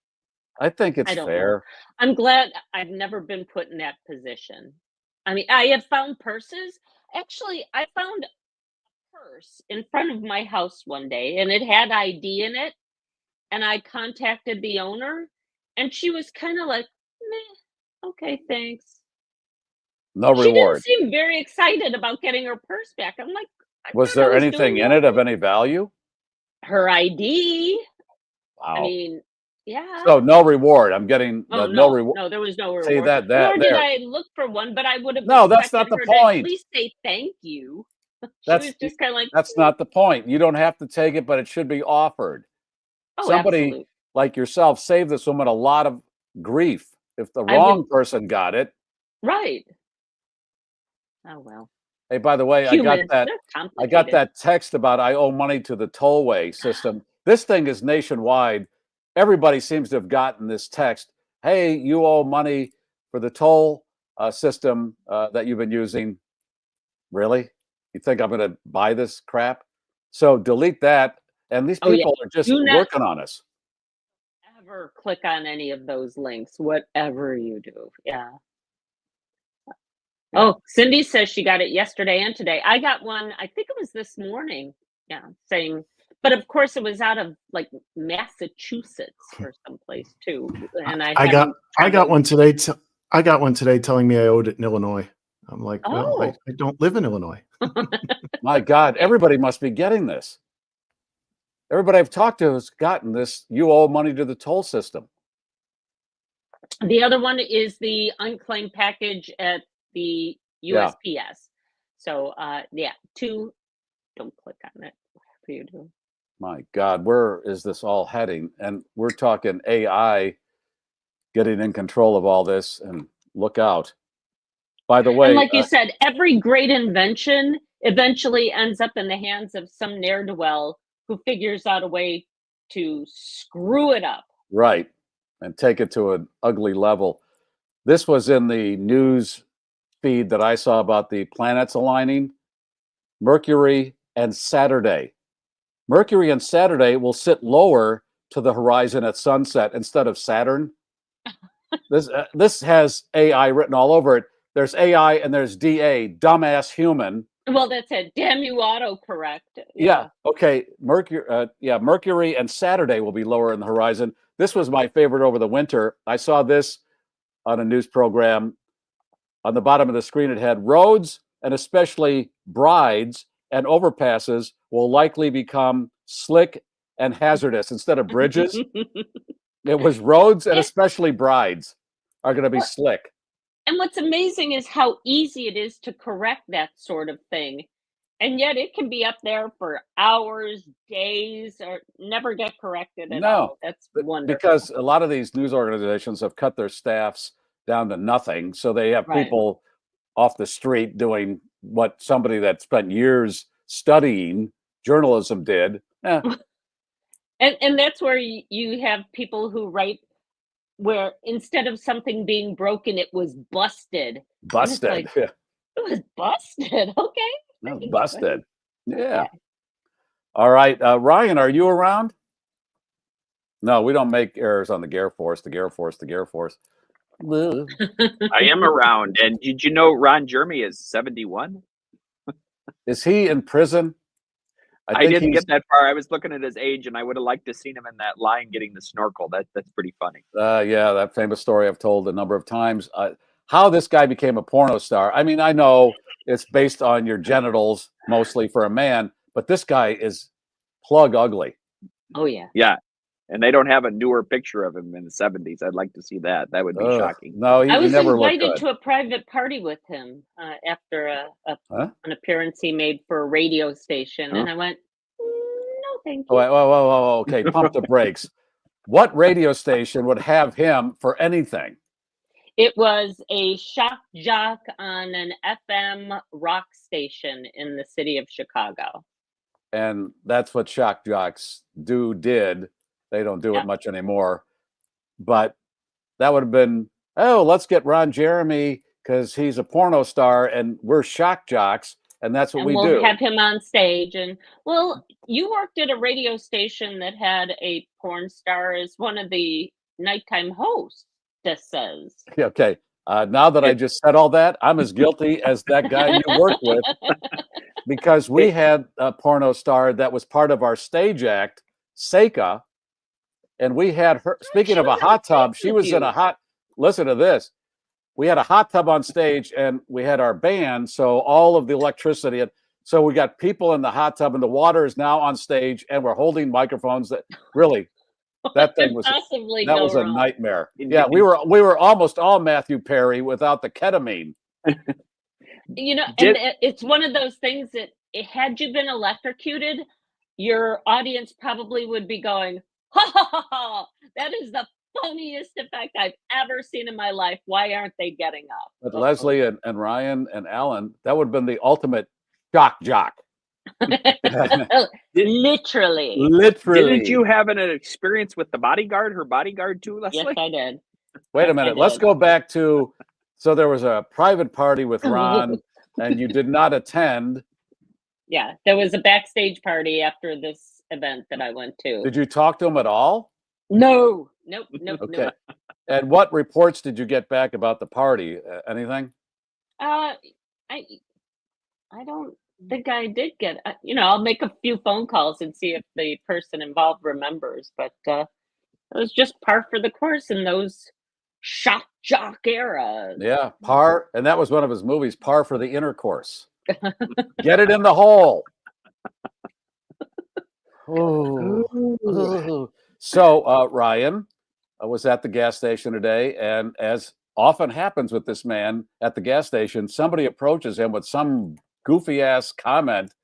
I think it's fair. I'm glad I've never been put in that position. I mean, I have found purses. Actually, I found a purse in front of my house one day, and it had ID in it. And I contacted the owner, and she was kind of like, meh, okay, thanks. No reward. She didn't seem very excited about getting her purse back. I'm like, was there anything in it of any value? Her ID. Wow. I mean, yeah. So no reward. I'm getting no reward. No, there was no reward. Say that. Nor did I look for one, but I would have. No, that's not the point. At least say thank you. That's was just kind of like. That's not the point. You don't have to take it, but it should be offered. Oh, somebody absolutely. Like yourself saved this woman a lot of grief if the wrong person got it. Right. Oh well. Hey, by the way, Humans, I got that text about I owe money to the tollway system. This thing is nationwide. Everybody seems to have gotten this text. Hey, you owe money for the toll system that you've been using. Really? You think I'm going to buy this crap? So delete that. And these people are just working on us. Ever click on any of those links, whatever you do. Yeah. Oh, Cindy says she got it yesterday and today. I got one, I think it was this morning. Yeah, saying, but of course it was out of like Massachusetts or someplace too. And I got one today. I got one today telling me I owed it in Illinois. I'm like, well, I don't live in Illinois. My God, everybody must be getting this. Everybody I've talked to has gotten this. You owe money to the toll system. The other one is the unclaimed package at the USPS. So, two, don't click on it. Whatever you do. My God, where is this all heading? And we're talking AI getting in control of all this, and look out. By the way, and like you said, every great invention eventually ends up in the hands of some ne'er-do-well who figures out a way to screw it up. Right, and take it to an ugly level. This was in the news feed that I saw about the planets aligning. Mercury and Saturday. Mercury and Saturday will sit lower to the horizon at sunset instead of Saturn. This has AI written all over it. There's AI and there's DA, dumbass human. Well, that's it. Damn you, autocorrect. Yeah. Okay. Mercury and Saturday will be lower in the horizon. This was my favorite over the winter. I saw this on a news program. On the bottom of the screen, it had roads and especially brides and overpasses will likely become slick and hazardous instead of bridges. It was roads and especially brides are going to be slick. And what's amazing is how easy it is to correct that sort of thing. And yet it can be up there for hours, days, or never get corrected at all. That's wonderful. Because a lot of these news organizations have cut their staffs down to nothing. So they have people off the street doing what somebody that spent years studying journalism did. And that's where you have people who write where instead of something being broken, it was busted. Busted. Like, it was busted. Okay. No, busted. Yeah. Okay. All right. Ryan, are you around? No, we don't make errors on the GarrForce, the GarrForce, the GarrForce. I am around. And did you know Ron Jeremy is 71? Is he in prison? I didn't get that far. I was looking at his age, and I would have liked to seen him in that line getting the snorkel. That's pretty funny. Yeah, that famous story I've told a number of times. How this guy became a porno star. I mean, I know it's based on your genitals mostly for a man, but this guy is plug ugly. Oh, yeah. Yeah. And they don't have a newer picture of him in the 70s. I'd like to see that. That would be shocking. No, I was never invited to a private party with him after an appearance he made for a radio station. And I went, no, thank you. Whoa. Okay, pump the brakes. What radio station would have him for anything? It was a shock jock on an FM rock station in the city of Chicago. And that's what shock jocks did. They don't do it much anymore. But that would have been, let's get Ron Jeremy because he's a porno star and we're shock jocks. And that's what we'll do. We'll have him on stage. And, well, you worked at a radio station that had a porn star as one of the nighttime hosts, this says. Okay. Now that I just said all that, I'm as guilty as that guy you worked with. Because we had a porno star that was part of our stage act, Seika. And we had her, speaking of a hot tub, she was in a listen to this. We had a hot tub on stage and we had our band. So all of the electricity. So we got people in the hot tub and the water is now on stage and we're holding microphones that really, that thing was, that was a nightmare. Yeah. We were almost all Matthew Perry without the ketamine. You know, and it's one of those things that had you been electrocuted, your audience probably would be going, ha ha ha ha, that is the funniest effect I've ever seen in my life. Why aren't they getting up? But Leslie and Ryan and Alan, that would have been the ultimate shock jock. Literally. Didn't you have an experience with the bodyguard, her bodyguard too, Leslie? Yes, I did. Wait a minute. Let's go back to, so there was a private party with Ron and you did not attend. Yeah, there was a backstage party after this event that I went to. Did you talk to him at all? No. Nope. Okay. And what reports did you get back about the party? Anything? I don't think I did get. I'll make a few phone calls and see if the person involved remembers. But it was just par for the course in those shock jock eras. Yeah, par, and that was one of his movies, Par for the Intercourse. Get it in the hole. So Ryan was at the gas station today, and as often happens with this man at the gas station, somebody approaches him with some goofy ass comment,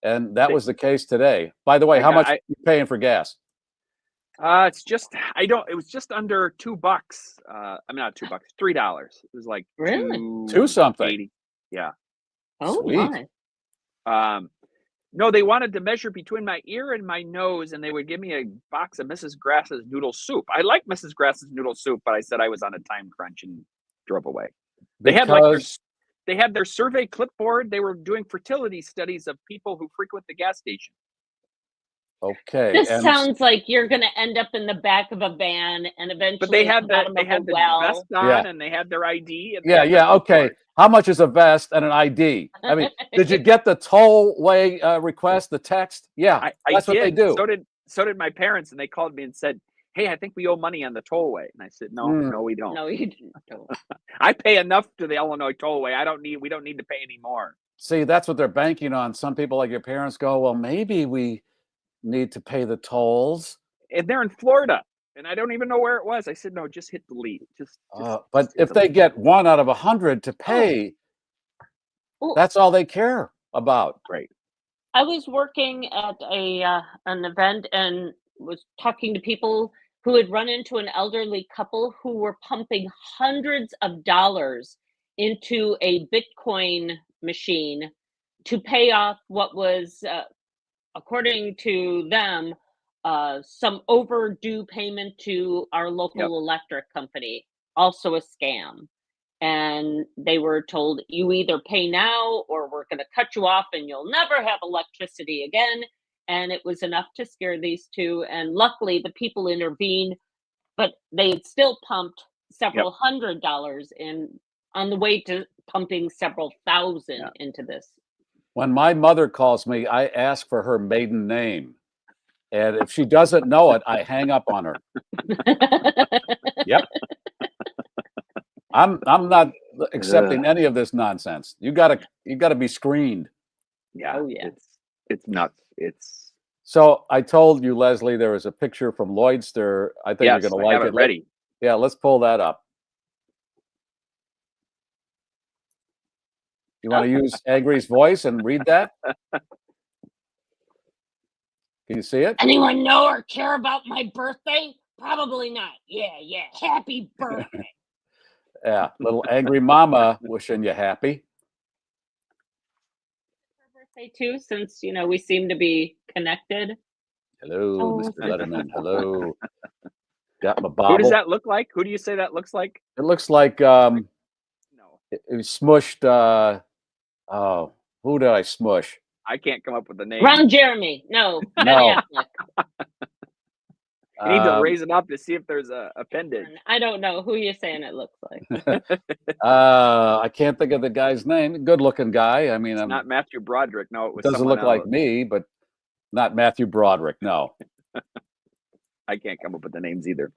and that was the case today. By the way, how much are you paying for gas? It was just under $2. I mean, not $2, $3. It was like two something. Yeah. Oh, sweet. No, they wanted to measure between my ear and my nose, and they would give me a box of Mrs. Grass's noodle soup. I like Mrs. Grass's noodle soup, but I said I was on a time crunch and drove away. They had their survey clipboard. They were doing fertility studies of people who frequent the gas station. Okay. This sounds like you're going to end up in the back of a van and eventually. But they had the vest on and they had their ID. And okay. How much is a vest and an ID? I mean, did you get the tollway request, the text? Yeah, that's what they do. So did my parents, and they called me and said, "Hey, I think we owe money on the tollway." And I said, "No, we don't. No, you don't. I pay enough to the Illinois tollway. We don't need to pay any more." See, that's what they're banking on. Some people like your parents go, "Well, maybe we need to pay the tolls." And they're in Florida. And I don't even know where it was. I said, no, just hit delete. But if they get 1 out of 100 to pay, that's all they care about. Right. I was working at an event and was talking to people who had run into an elderly couple who were pumping hundreds of dollars into a Bitcoin machine to pay off what was, according to them, some overdue payment to our local electric company, also a scam. And they were told, you either pay now or we're going to cut you off and you'll never have electricity again. And it was enough to scare these two. And luckily, the people intervened, but they had still pumped several $100s in on the way to pumping several thousand into this. When my mother calls me, I ask for her maiden name. And if she doesn't know it, I hang up on her. Yep. I'm not accepting any of this nonsense. You gotta be screened. Yeah. Oh yeah. It's nuts. It's so I told you, Leslie, there was a picture from Lloydster. I think you're gonna like it. Ready. Yeah, let's pull that up. You want to use Angry's voice and read that? Can you see it? Anyone know or care about my birthday? Probably not. Yeah. Happy birthday. Yeah, little angry mama wishing you happy. Birthday too, since we seem to be connected. Hello, Mr. Letterman. Hello. Got my bobble. Who does that look like? Who do you say that looks like? It looks like it was smushed. Who did I smush? I can't come up with the name. Ron Jeremy. No. No. You need to raise it up to see if there's a appendage. I don't know who you're saying it looks like. I can't think of the guy's name. Good-looking guy. I mean, it's not Matthew Broderick. No, it was. Doesn't look like me, but not Matthew Broderick. No. I can't come up with the names either.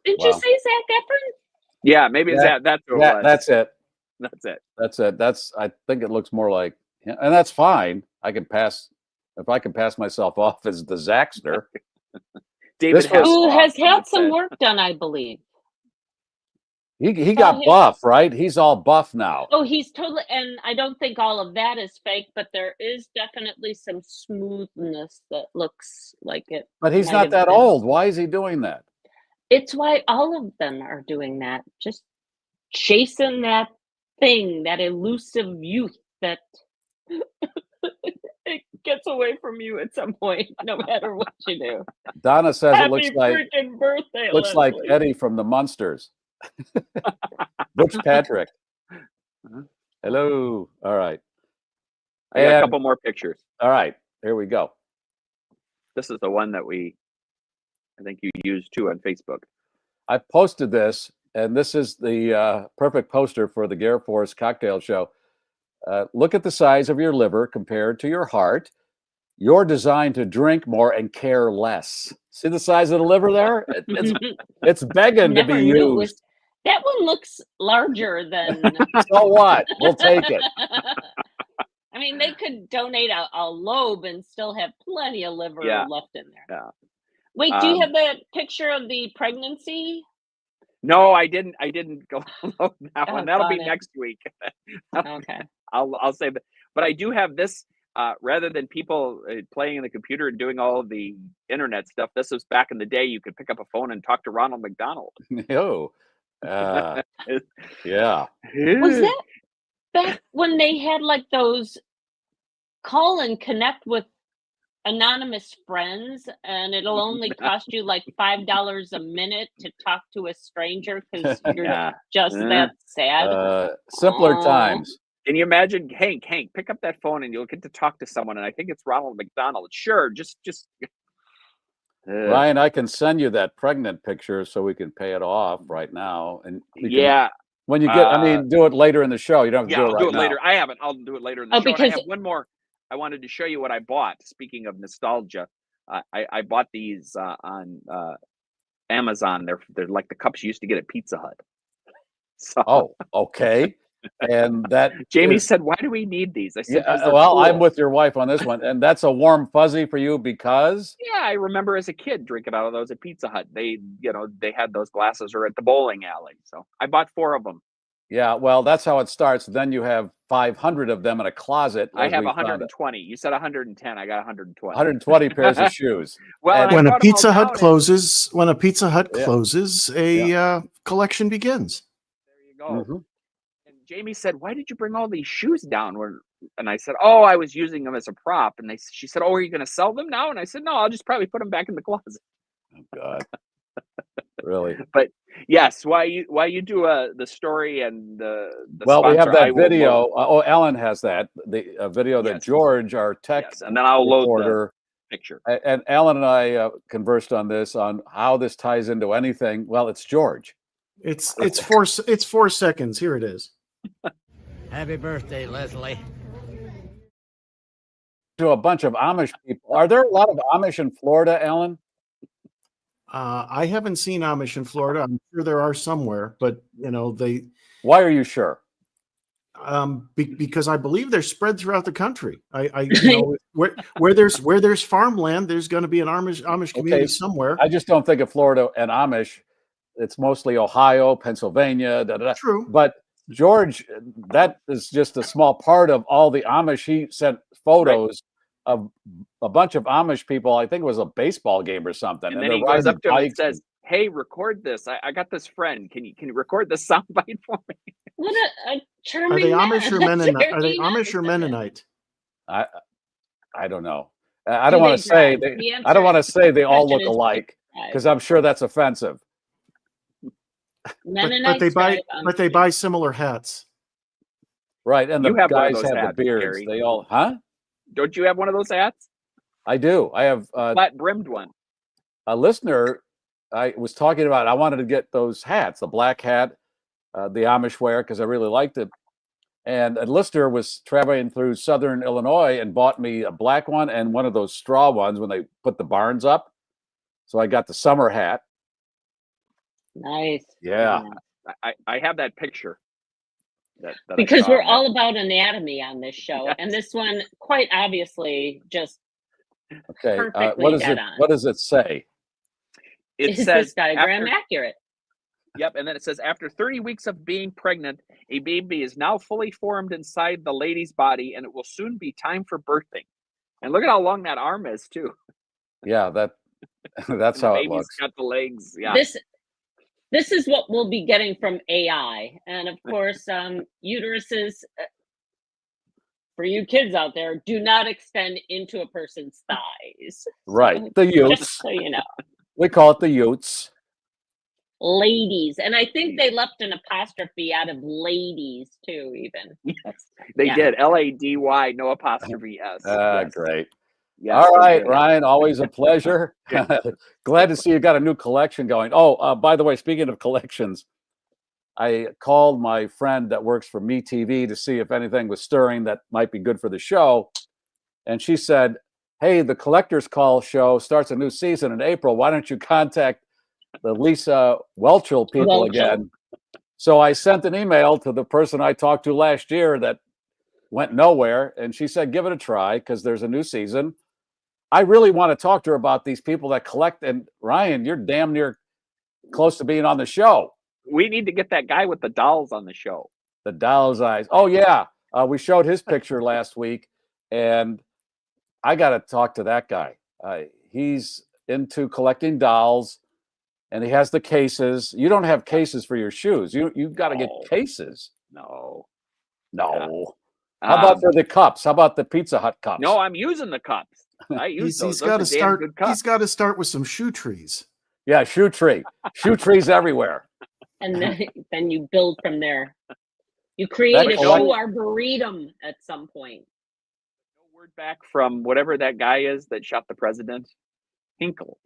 Didn't you say Zac Efron? Yeah, maybe it's that. That's what it was. That's it. That's it. I think it looks more like, and that's fine. I can pass if I can pass myself off as the Zaxter. David who has had some work done, I believe. He got buff, right? He's all buff now. Oh, he's totally, and I don't think all of that is fake, but there is definitely some smoothness that looks like it. But he's not that old. Why is he doing that? It's why all of them are doing that. Just chasing that thing, that elusive youth that it gets away from you at some point, no matter what you do. Donna says Happy it looks like freaking birthday, looks like Eddie from the Munsters. Butch Patrick. Hello. All right. I got a couple more pictures. All right. Here we go. This is the one that I think you used too on Facebook. I posted this, and this is the perfect poster for the GarrForce cocktail show. Look at the size of your liver compared to your heart. You're designed to drink more and care less. See the size of the liver there? It's begging to be used. That one looks larger than. So what? We'll take it. I mean, they could donate a lobe and still have plenty of liver left in there. Yeah. Wait, do you have that picture of the pregnancy? No, I didn't go load that one. That'll be next week. Okay. I'll say that. But I do have this. Rather than people playing in the computer and doing all of the internet stuff, this was back in the day. You could pick up a phone and talk to Ronald McDonald. Oh, yeah. Was that back when they had like those call and connect with anonymous friends, and it'll only cost you like $5 a minute to talk to a stranger because you're just that sad? Simpler times. Can you imagine, Hank, pick up that phone and you'll get to talk to someone, and I think it's Ronald McDonald. Sure, just Ryan, I can send you that pregnant picture so we can pay it off right now. And when you get, do it later in the show. You don't have to do it right now. I'll do it later. I haven't. I'll do it later in the show. Because I have one more. I wanted to show you what I bought. Speaking of nostalgia, I bought these on Amazon. They're like the cups you used to get at Pizza Hut. So, okay. And that Jamie said, "Why do we need these?" I said, "Well, cool. I'm with your wife on this one, and that's a warm fuzzy for you because." Yeah, I remember as a kid drinking out of those at Pizza Hut. They had those glasses, or at the bowling alley. So I bought 4 of them. Yeah, well, that's how it starts. Then you have 500 of them in a closet. I have 120. You said 110. I got 120. 120 pairs of shoes. Well, when a Pizza Hut closes, a collection begins. There you go. Mm-hmm. Jamie said, "Why did you bring all these shoes down?" And I said, "Oh, I was using them as a prop." And she said, "Oh, are you going to sell them now?" And I said, "No, I'll just probably put them back in the closet." Oh God, really? But yes, why you do the story and the well, we have sponsor, that video. Ellen has that the video that George, our tech, and then I'll load reporter, the picture. And Alan and I conversed on this, on how this ties into anything. Well, it's George. It's 4 seconds. Here it is. Happy birthday, Leslie. To a bunch of Amish people. Are there a lot of Amish in Florida, Alan? I haven't seen Amish in Florida. I'm sure there are somewhere, but they. Why are you sure? Because I believe they're spread throughout the country. Where there's farmland, there's going to be an Amish community somewhere. I just don't think of Florida and Amish. It's mostly Ohio, Pennsylvania. True, but George, that is just a small part of all the Amish. He sent photos of a bunch of Amish people. I think it was a baseball game or something. And then he goes up to him and says, "Hey, record this. I got this friend. Can you record this soundbite for me?" What a charming Are they Amish or Mennonite? Are they Amish or Mennonite? I don't know. I don't want to say I don't want to say they all look alike, because I'm sure that's offensive. But they buy similar hats. Right, and the guys have hats, the beards. Gary. They all, huh? Don't you have one of those hats? I do. I have flat brimmed one. A listener I was talking about. I wanted to get those hats, the black hat, the Amish wear, because I really liked it. And a listener was traveling through Southern Illinois and bought me a black one and one of those straw ones when they put the barns up. So I got the summer hat. Nice. Yeah. I have that picture. That because we're all about anatomy on this show, and this one quite obviously just perfectly what is dead it? on. What does it say? It Is says this diagram accurate? Yep, and then it says, after 30 weeks of being pregnant, a baby is now fully formed inside the lady's body, and it will soon be time for birthing. And look at how long that arm is, too. Yeah, that's how it baby's looks. got the legs. Yeah. This is what we'll be getting from AI, and of course, uteruses. For you kids out there, do not extend into a person's thighs. Right, So, the utes. just so you know. We call it the utes. Ladies, and I think they left an apostrophe out of ladies too, even. Yes, they did. LADY, no apostrophe S. Yes. Great. Yes, all right, great. Ryan, always a pleasure. Glad to see you got a new collection going. Oh, by the way, speaking of collections, I called my friend that works for Me TV to see if anything was stirring that might be good for the show. And she said, "Hey, the Collector's Call show starts a new season in April. Why don't you contact the Lisa Welchel people again?" So I sent an email to the person I talked to last year that went nowhere. And she said, give it a try because there's a new season. I really want to talk to her about these people that collect. And Ryan, you're damn near close to being on the show. We need to get that guy with the dolls on the show. The doll's eyes. Oh, yeah. We showed his picture last week. And I got to talk to that guy. He's into collecting dolls. And he has the cases. You don't have cases for your shoes. You've got to get cases. No. How about for the cups? How about the Pizza Hut cups? No, I'm using the cups. I use those. He's got to start. He's got to start with some shoe trees. Yeah, shoe trees everywhere. And then you build from there. You create a shoe arboretum at some point. No word back from whatever that guy is that shot the president. Hinkle.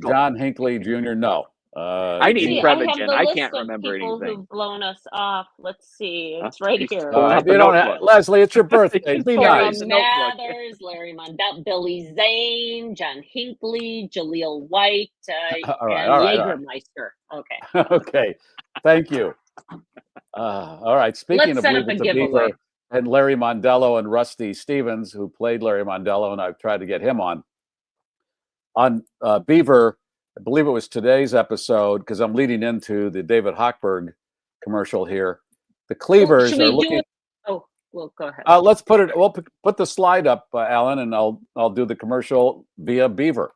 John Hinckley Jr. No. I need Prevagen. I can't remember people anything. Who've blown us off. Let's see. It's right here. You don't have, Leslie, it's your birthday. Be nice. Mathers, Larry Mondell, Billy Zane, John Hinckley, Jaleel White, and Jägermeister. Okay. Okay. Thank you. All right. Speaking of Leave It to Beaver and Larry Mondello and Rusty Stevens, who played Larry Mondello, and I've tried to get him on Beaver. I believe it was today's episode because I'm leading into the David Hochberg commercial here. The Cleavers are looking. Well, go ahead. Let's put it. We'll put the slide up, Alan, and I'll do the commercial via Beaver.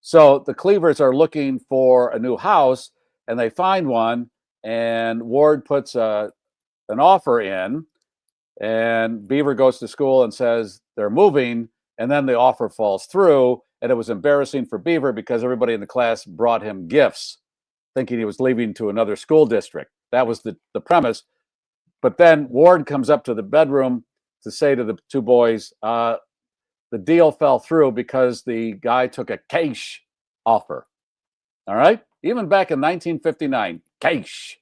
So the Cleavers are looking for a new house, and they find one and Ward puts an offer in, and Beaver goes to school and says they're moving, and then the offer falls through, and it was embarrassing for Beaver because everybody in the class brought him gifts, thinking he was leaving to another school district. That was the premise. But then Ward comes up to the bedroom to say to the two boys, the deal fell through because the guy took a cash offer. All right? Even back in 1959, cash.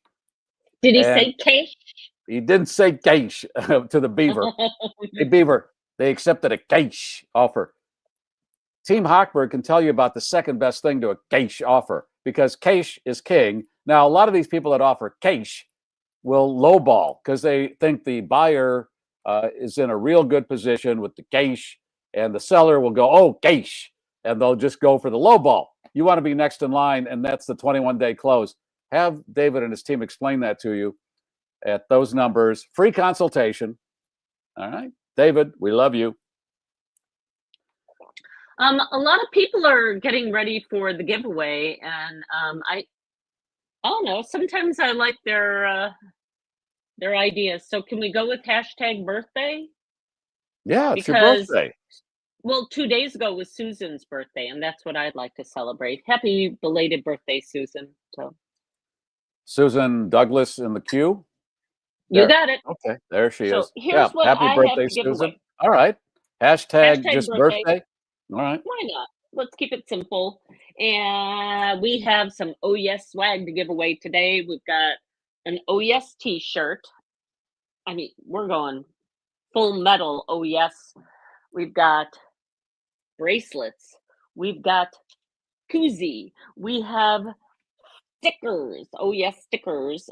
Did he say cash? He didn't say cash to the Beaver. Hey, Beaver, they accepted a cash offer. Team Hochberg can tell you about the second best thing to a cash offer because cash is king. Now, a lot of these people that offer cash will lowball because they think the buyer is in a real good position with the cash, and the seller will go, oh, cash, and they'll just go for the lowball. You want to be next in line, and that's the 21-day close. Have David and his team explain that to you at those numbers. Free consultation. All right. David, we love you. A lot of people are getting ready for the giveaway, and I don't know. Sometimes I like their ideas. So can we go with hashtag birthday? Yeah, it's your birthday. Well, 2 days ago was Susan's birthday, and that's what I'd like to celebrate. Happy belated birthday, Susan. So Susan Douglas in the queue. You got it. Okay, there she So is. here's what happy I birthday, have to give Susan. away. All right. Hashtag just birthday. birthday. All right. Why not? Let's keep it simple. And we have some Oh Yes swag to give away today. We've got an Oh Yes t-shirt. I mean, we're going full metal Oh Yes. We've got bracelets. We've got koozie. We have stickers. Oh Yes stickers.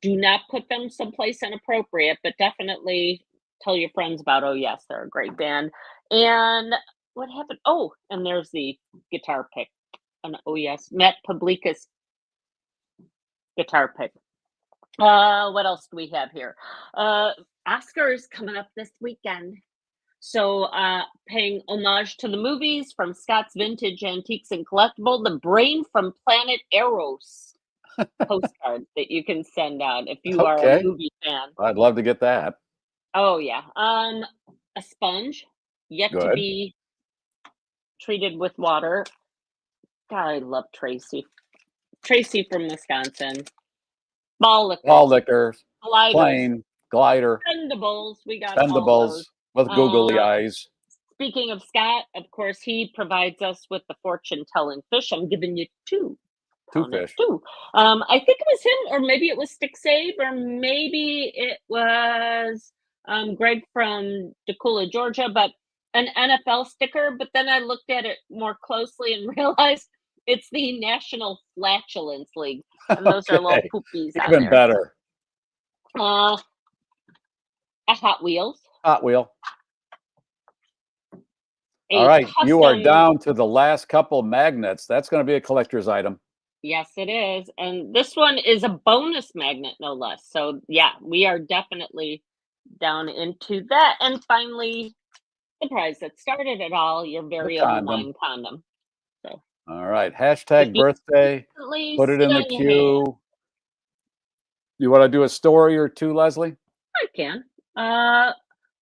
Do not put them someplace inappropriate, but definitely tell your friends about Oh Yes. They're a great band. And what happened? Oh, and there's the guitar pick. An Oh Yes. Matt Publicus guitar pick. What else do we have here? Oscars coming up this weekend. So paying homage to the movies from Scott's Vintage Antiques and Collectible, the Brain from Planet Eros postcard that you can send out if you are a movie fan. I'd love to get that. Oh, yeah. A sponge, yet to be treated with water. God, I love Tracy. Tracy from Wisconsin. Ball liquor. Gliders. Plane, glider. Expendables. We got all those. With googly eyes. Speaking of Scott, of course, he provides us with the fortune-telling fish. I'm giving you two. Two fish. Two. I think it was him, or maybe it was Stick Sabe, or maybe it was Greg from Decula, Georgia, but an NFL sticker. But then I looked at it more closely and realized it's the National Flatulence League. And those are little poopies on Even there. better. A Hot Wheels. Hot Wheel. All right, you are down to the last couple magnets. That's going to be a collector's item. Yes, it is. And this one is a bonus magnet, no less. So, yeah, we are definitely down into that. And finally, the prize that started it all, your very own line condom. So, all right, hashtag birthday. Put it in the queue. You want to do a story or two, Leslie? I can.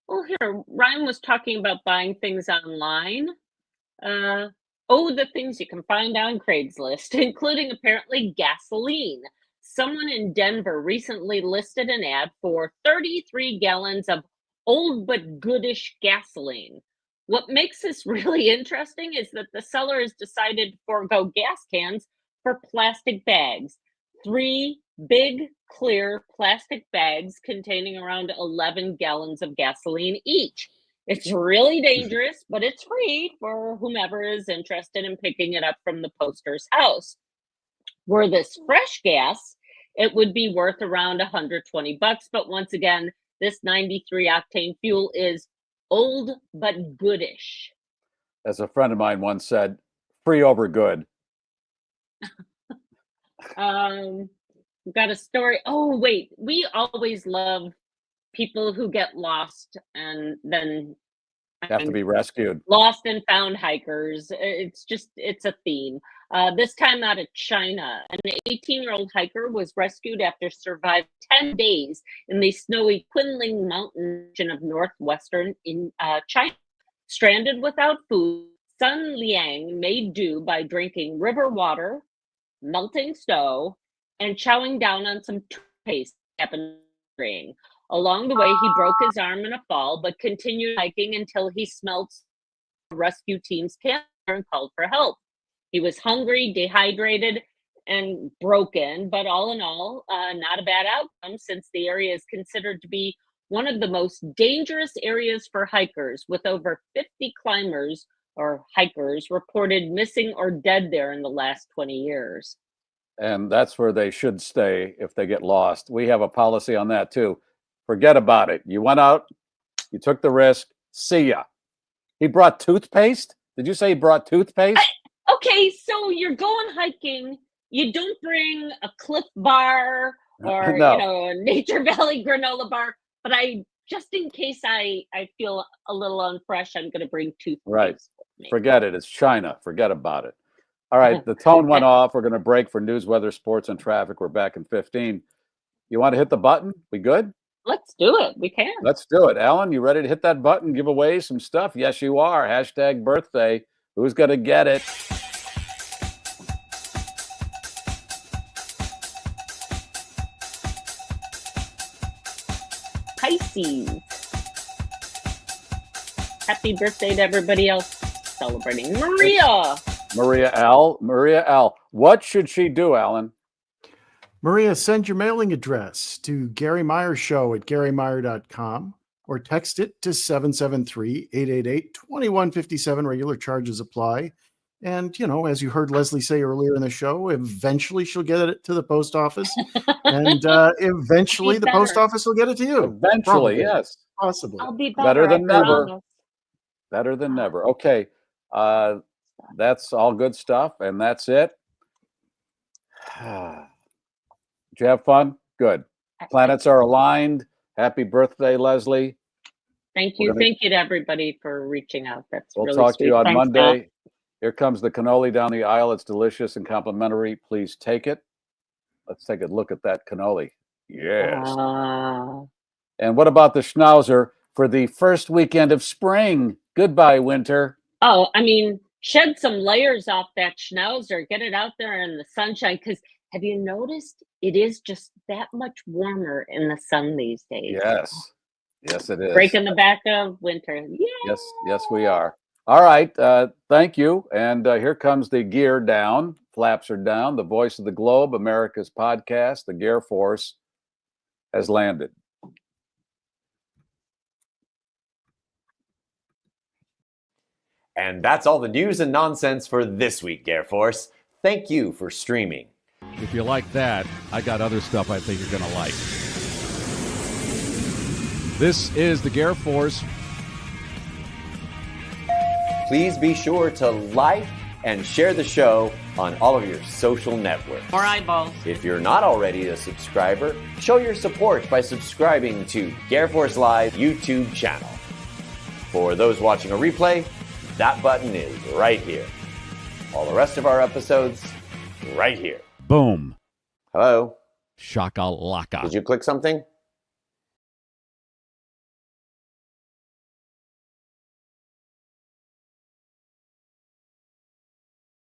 Well, here, Ryan was talking about buying things online. The things you can find on Craigslist, including apparently gasoline. Someone in Denver recently listed an ad for 33 gallons of old but goodish gasoline. What makes this really interesting is that the seller has decided to forego gas cans for plastic bags. 3 big, clear plastic bags containing around 11 gallons of gasoline each. It's really dangerous, but it's free for whomever is interested in picking it up from the poster's house. Were this fresh gas, it would be worth around $120. But once again, this 93 octane fuel is old but goodish. As a friend of mine once said, free over good. We've got a story. Oh, wait. We always love people who get lost and then Have to be rescued. Lost and found hikers. It's a theme. This time out of China, an 18-year-old hiker was rescued after surviving 10 days in the snowy Kunling Mountain region of northwestern in China. Stranded without food, Sun Liang made do by drinking river water, melting snow, and chowing down on some toothpaste. Along the way, he broke his arm in a fall, but continued hiking until he smelled the rescue team's camp and called for help. He was hungry, dehydrated, and broken, but all in all, not a bad outcome since the area is considered to be one of the most dangerous areas for hikers, with over 50 climbers or hikers reported missing or dead there in the last 20 years. And that's where they should stay if they get lost. We have a policy on that too. Forget about it. You went out, you took the risk, see ya. He brought toothpaste? Did you say he brought toothpaste? Okay, so you're going hiking. You don't bring a Cliff Bar or No. a Nature Valley granola bar, but just in case I feel a little unfresh, I'm going to bring toothpaste. Right. Forget it. It's China. Forget about it. All right. The tone went off. We're going to break for news, weather, sports, and traffic. We're back in 15. You want to hit the button? We good? Let's do it. We can. Let's do it. Alan, you ready to hit that button, give away some stuff? Yes, you are. Hashtag birthday. Who's going to get it? Pisces. Happy birthday to everybody else celebrating. Maria. Maria L. What should she do, Alan? Maria, send your mailing address to Garry Meier Show at GarryMeier.com or text it to 773-888-2157. Regular charges apply. And, as you heard Leslie say earlier in the show, eventually she'll get it to the post office. And eventually the post office will get it to you. Eventually, Probably. yes. Possibly. I'll be Better than I never. promise. Better than never. Okay. That's all good stuff. And that's it. Did you have fun? Good. Planets are aligned. Happy birthday, Leslie. Thank you. Thank you to everybody for reaching out. We'll really talk sweet. to you on Thanks, Monday. Matt. Here comes the cannoli down the aisle. It's delicious and complimentary. Please take it. Let's take a look at that cannoli. Yes. And what about the schnauzer for the first weekend of spring? Goodbye, winter. Oh, I mean, shed some layers off that schnauzer. Get it out there in the sunshine. Because have you noticed it is just that much warmer in the sun these days? Yes. Yes, it is. Breaking the back of winter. Yeah. Yes, we are. All right. Thank you. And here comes the gear down. Flaps are down. The voice of the globe, America's podcast, the GarrForce, has landed. And that's all the news and nonsense for this week, GarrForce. Thank you for streaming. If you like that, I got other stuff I think you're going to like. This is the GarrForce. Please be sure to like and share the show on all of your social networks. More eyeballs. If you're not already a subscriber, show your support by subscribing to GarrForce Live YouTube channel. For those watching a replay, that button is right here. All the rest of our episodes, right here. Boom. Hello? Shakalaka. Did you click something?